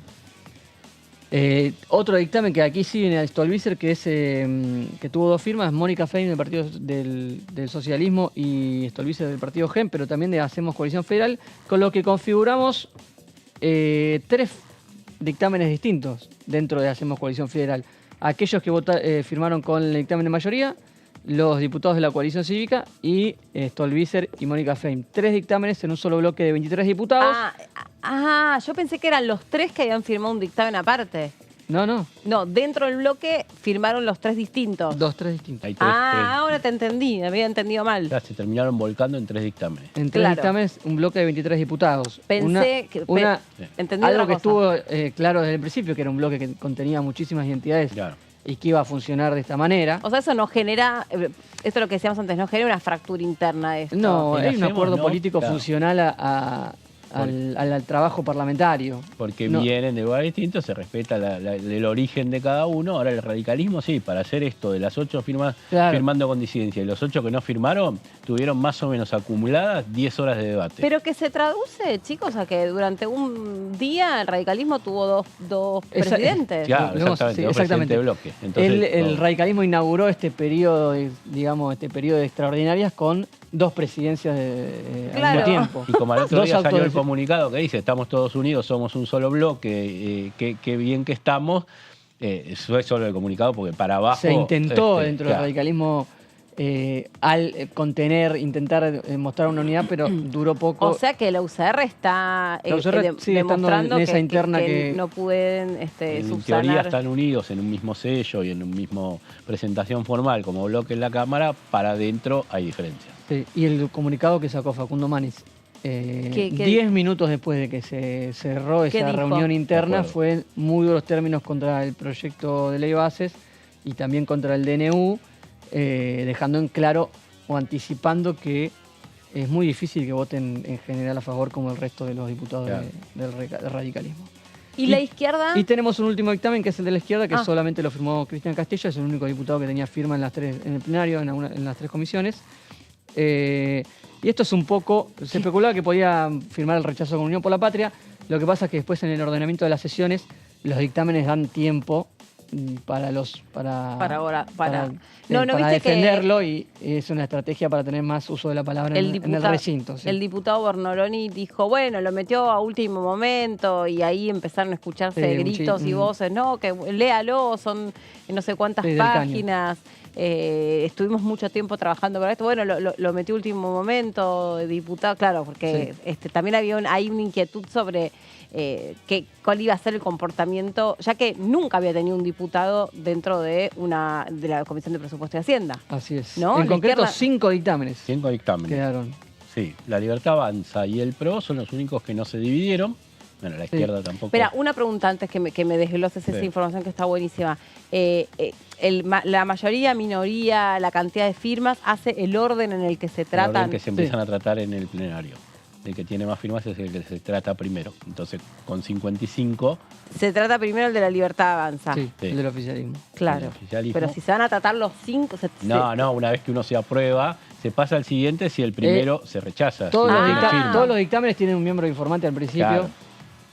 Otro dictamen que aquí sí viene a Stolbizer, que es que tuvo 2 firmas, Mónica Fein del Partido del Socialismo y Stolbizer del Partido GEM, pero también de Hacemos Coalición Federal, con lo que configuramos 3 dictámenes distintos dentro de Hacemos Coalición Federal. Aquellos que firmaron con el dictamen de mayoría, los diputados de la coalición cívica y Stolbizer y Mónica Fein. 3 dictámenes en un solo bloque de 23 diputados. Yo pensé que eran los 3 que habían firmado un dictamen aparte. No. No, dentro del bloque firmaron los 3 distintos. 3 distintos. Hay tres. Ahora te entendí, me había entendido mal. Ya se terminaron volcando en 3 dictámenes. En 3 dictámenes, un bloque de 23 diputados. Pensé que... entendí algo otra que cosa. estuvo claro desde el principio, que era un bloque que contenía muchísimas identidades Claro. y que iba a funcionar de esta manera. O sea, eso no genera, esto es lo que decíamos antes, no genera una fractura interna de esto. No, El hay un hacemos, acuerdo ¿no? político Claro. funcional al trabajo parlamentario. Porque No. vienen de lugares distintos, se respeta el origen de cada uno. Ahora el radicalismo, sí, para hacer esto de las 8 firmas Claro. firmando con disidencia y los 8 que no firmaron, tuvieron más o menos acumuladas 10 horas de debate. Pero que se traduce, chicos, a que durante un día el radicalismo tuvo dos presidentes. Claro, exactamente, Sí, dos presidentes de bloque. Entonces, el radicalismo inauguró este periodo, este periodo de extraordinarias con 2 presidencias al Claro. mismo tiempo. Y como al otro Dos día salió el autores- comunicado que dice, estamos todos unidos, somos un solo bloque, qué bien que estamos, eso es solo el comunicado porque para abajo... Se intentó dentro del claro. radicalismo contener, intentar mostrar una unidad, pero duró poco. O sea que la UCR está La UCR sigue estando demostrando en esa interna que no pueden En teoría subsanar. están unidos en un mismo sello y en un mismo presentación formal como bloque en la Cámara, para adentro hay diferencias. Sí, y el comunicado que sacó Facundo Manes, ¿Qué 10 minutos después de que se cerró ¿Qué esa dijo? reunión interna, De acuerdo. fue en muy duros términos contra el proyecto de ley de bases y también contra el DNU, dejando en claro o anticipando que es muy difícil que voten en general a favor como el resto de los diputados Claro. del radicalismo. ¿Y la izquierda? Y tenemos un último dictamen que es el de la izquierda, que Ah. solamente lo firmó Cristian Castilla, es el único diputado que tenía firma en el plenario, en las 3 comisiones. Y esto es un poco, se especulaba que podía firmar el rechazo con Unión por la Patria. Lo que pasa es que después en el ordenamiento de las sesiones los dictámenes dan tiempo para No, ¿no para viste que defenderlo y es una estrategia para tener más uso de la palabra en el recinto. Sí. El diputado Bornoloni dijo, bueno, lo metió a último momento y ahí empezaron a escucharse Sí, gritos y voces, no, que léalo, son no sé cuántas Sí, del caño. páginas. Estuvimos mucho tiempo trabajando para esto. Bueno, lo metió a último momento, diputado, claro, porque también hay una inquietud sobre cuál iba a ser el comportamiento, ya que nunca había tenido un diputado dentro de la Comisión de Presupuesto y Hacienda. Así es. ¿No? En La concreto, izquierda- 5 dictámenes 5 dictámenes. quedaron. Sí, la Libertad Avanza y el PRO son los únicos que no se dividieron. Bueno, la izquierda tampoco. Espera, una pregunta antes que me desgloses esa Sí. información que está buenísima. La mayoría, minoría, la cantidad de firmas hace el orden en el que se El orden tratan. que se empiezan a tratar en el plenario. El que tiene más firmas es el que se trata primero. Entonces, con 55, Se trata primero el de la Libertad Avanza. Sí, Sí. el del oficialismo. Claro. el oficialismo. Pero si se van a tratar los 5, No, una vez que uno se aprueba, se pasa al siguiente si el primero se rechaza. Todos, si los no tiene firma. todos los dictámenes tienen un miembro informante al principio. Claro.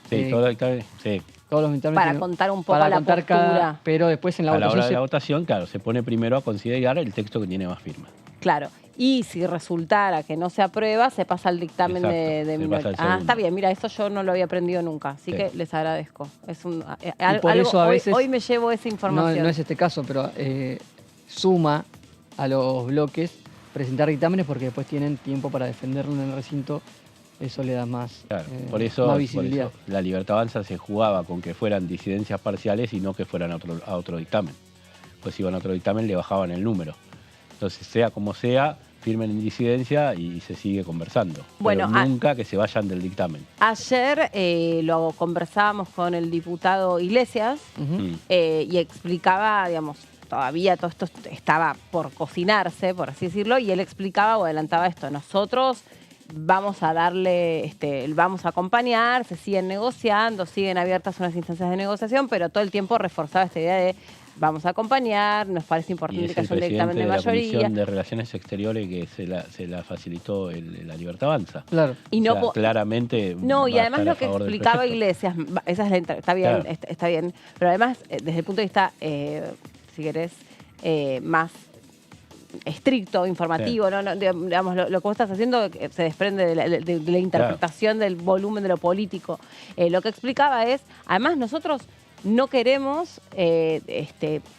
Sí, Eh, todos los dictámenes, sí. Todos los dictámenes para tienen- contar un poco para la contar postura. pero después en la A la hora votación de se- la votación, claro, se pone primero a considerar el texto que tiene más firmas. Claro. Y si resultara que no se aprueba, se pasa al dictamen Exacto, de se minoría. pasa al Ah, segundo. está bien. Mira, eso yo no lo había aprendido nunca. Así Sí. que les agradezco. Es un, por eso a veces- hoy me llevo esa no, información. no es este caso, pero suma a los bloques presentar dictámenes porque después tienen tiempo para defenderlo en el recinto. Eso le da más, Claro, más por eso visibilidad. la Libertad Avanza se jugaba con que fueran disidencias parciales y no que fueran a otro dictamen. Pues si iban a otro dictamen le bajaban el número. Entonces, sea como sea, firmen en disidencia y se sigue conversando. Bueno, Pero nunca que se vayan del dictamen. Ayer lo conversábamos con el diputado Iglesias Ujú. Mm. y explicaba, digamos, todavía todo esto estaba por cocinarse, por así decirlo, y él explicaba o adelantaba esto. Nosotros vamos a darle, vamos a acompañar, se siguen negociando, siguen abiertas unas instancias de negociación, pero todo el tiempo reforzaba esta idea de vamos a acompañar, nos parece Y importante es que el haya un dictamen presidente de de la mayoría. Comisión de Relaciones Exteriores que se la facilitó la Libertad Avanza. Claro. Y O no sea, claramente No, y va a además estar lo a que favor del explicaba proyecto. Iglesias, esa es está bien, Claro. está bien, pero además desde el punto de vista, si querés, más estricto, informativo, Sí. ¿no? Digamos, lo que vos estás haciendo se desprende de la interpretación del volumen de lo político. Lo que explicaba es, además nosotros no queremos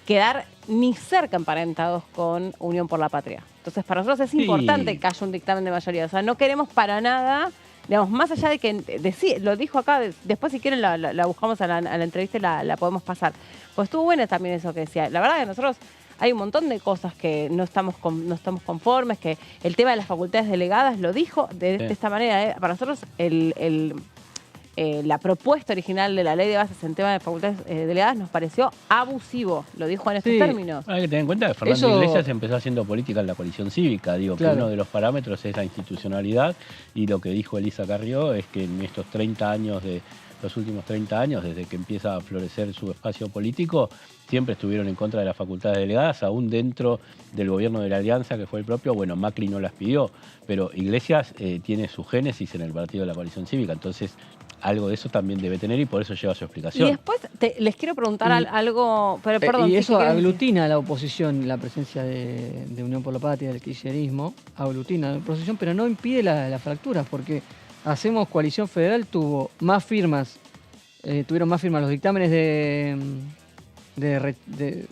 quedar ni cerca emparentados con Unión por la Patria. Entonces, para nosotros es importante que haya un dictamen de mayoría. O sea, no queremos para nada, digamos, más allá de que lo dijo acá, después si quieren la buscamos a la entrevista y la podemos pasar. Pues estuvo buena también eso que decía. La verdad que nosotros hay un montón de cosas que no estamos conformes, que el tema de las facultades delegadas lo dijo de esta manera. Para nosotros la propuesta original de la ley de bases en tema de facultades delegadas nos pareció abusivo, lo dijo en estos términos. Hay que tener en cuenta que Fernando Iglesias empezó haciendo política en la coalición cívica, que uno de los parámetros es la institucionalidad, y lo que dijo Elisa Carrió es que en estos 30 años los últimos 30 años, desde que empieza a florecer su espacio político, siempre estuvieron en contra de las facultades delegadas, aún dentro del gobierno de la Alianza, que fue el propio. Bueno, Macri no las pidió, pero Iglesias tiene su génesis en el partido de la coalición cívica, entonces algo de eso también debe tener y por eso lleva su explicación. Y después les quiero preguntar algo, pero perdón. Y eso aglutina a la oposición, la presencia de Unión por la Patria, del kirchnerismo, aglutina a la oposición, pero no impide la fractura, porque Hacemos Coalición Federal tuvieron más firmas los dictámenes de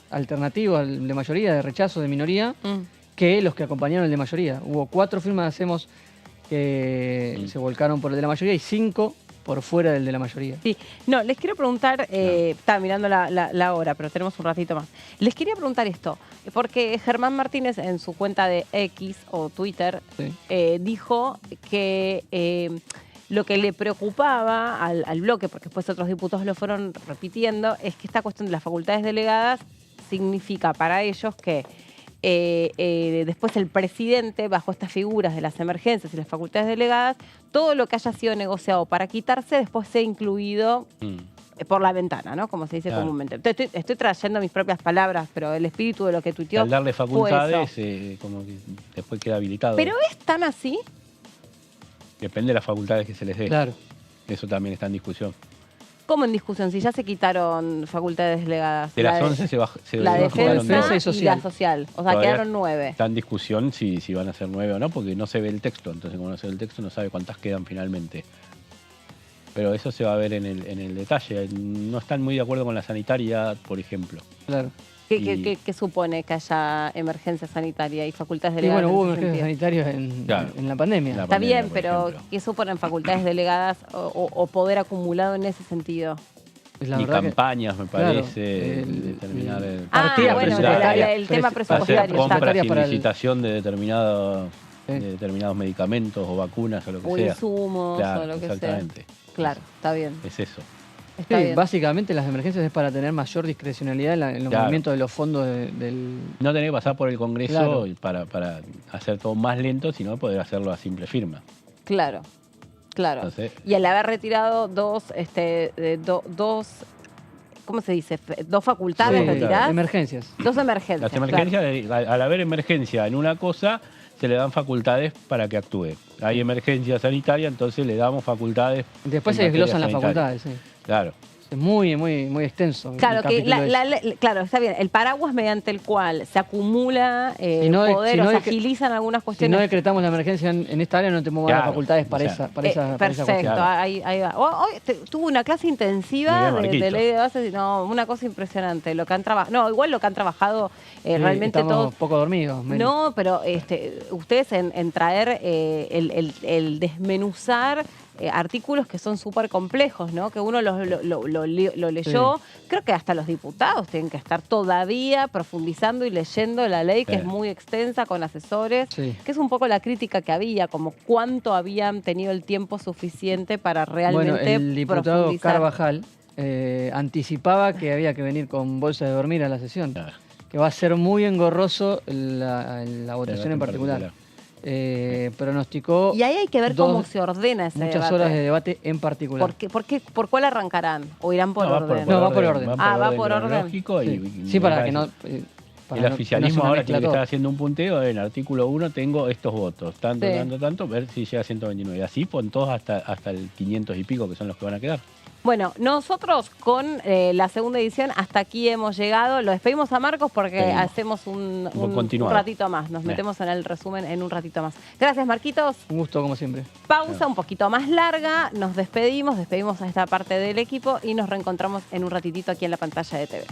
alternativo, de mayoría, de rechazo, de minoría, que los que acompañaron el de mayoría. Hubo 4 firmas de Hacemos que se volcaron por el de la mayoría y 5 por fuera del de la mayoría. Sí, no, les quiero preguntar, estaba mirando la hora, pero tenemos un ratito más. Les quería preguntar esto, porque Germán Martínez en su cuenta de X o Twitter dijo que lo que le preocupaba al bloque, porque después otros diputados lo fueron repitiendo, es que esta cuestión de las facultades delegadas significa para ellos que después el presidente, bajo estas figuras de las emergencias y las facultades delegadas, todo lo que haya sido negociado para quitarse, después sea incluido por la ventana, ¿no? Como se dice comúnmente. Estoy trayendo mis propias palabras, pero el espíritu de lo que tuiteó. Al darle facultades, como que después queda habilitado. ¿Pero es tan así? Depende de las facultades que se les dé. Claro. Eso también está en discusión. ¿Cómo en discusión? Si ya se quitaron facultades delegadas. De las 11 se la defensa y social. Y la social. O sea, Todavía quedaron 9. Está en discusión si van a ser 9 o no, porque no se ve el texto. Entonces, como no se ve el texto, no sabe cuántas quedan finalmente. Pero eso se va a ver en el detalle. No están muy de acuerdo con la sanitaria, por ejemplo. Claro. ¿Qué supone que haya emergencia sanitaria y facultades delegadas? Y bueno, hubo emergencias sanitarias en la pandemia. Está bien, pero ¿qué suponen facultades delegadas o poder acumulado en ese sentido? Y campañas, me parece, determinar el tema presupuestario. Hacer compras y licitación de determinados medicamentos o vacunas o lo que sea. O insumos o lo que sea. Exactamente. Claro, está bien. Es eso. Sí, básicamente las emergencias es para tener mayor discrecionalidad en los movimientos de los fondos del... No tener que pasar por el Congreso para hacer todo más lento, sino poder hacerlo a simple firma. Claro. Entonces, y al haber retirado dos ¿cómo se dice? 2 facultades retiradas. Emergencias. 2 emergencias. Las emergencias, al haber emergencia en una cosa, se le dan facultades para que actúe. Hay emergencia sanitaria, entonces le damos facultades. Después se desglosan las facultades, sí. Claro. Es muy extenso. Claro, claro, está bien. El paraguas mediante el cual se acumula poder o se agilizan algunas cuestiones. Si no decretamos la emergencia en esta área, no tenemos las facultades para esa perfecto, ahí va. Hoy tuve una clase intensiva de ley de bases y una cosa impresionante. Lo que han trabajado, igual lo que han trabajado realmente todos. Poco dormidos. No, pero ustedes en traer el desmenuzar artículos que son súper complejos, ¿no? Que uno lo leyó. Sí. Creo que hasta los diputados tienen que estar todavía profundizando y leyendo la ley, que es muy extensa, con asesores, que es un poco la crítica que había, como cuánto habían tenido el tiempo suficiente para realmente el diputado Carvajal anticipaba que había que venir con bolsa de dormir a la sesión, que va a ser muy engorroso la votación en particular. Pronosticó. Y ahí hay que ver cómo se ordena ese debate. Muchas horas de debate en particular. ¿Por cuál arrancarán? ¿O irán por orden? Va por orden. Va por orden. Lógico sí, para que no... Para el no- oficialismo que no se ahora mezcla tiene que todo. estar haciendo un punteo. En el artículo 1 tengo estos votos, tanto, Sí. tanto, ver si llega a 129. Así pon todos hasta el 500 y pico, que son los que van a quedar. Bueno, nosotros con la segunda edición hasta aquí hemos llegado. Lo despedimos a Marcos porque Seguimos. hacemos un continuado. ratito más. Nos metemos en el resumen en un ratito más. Gracias, Marquitos. Un gusto, como siempre. Pausa un poquito más larga. Nos despedimos a esta parte del equipo y nos reencontramos en un ratitito aquí en la pantalla de TV.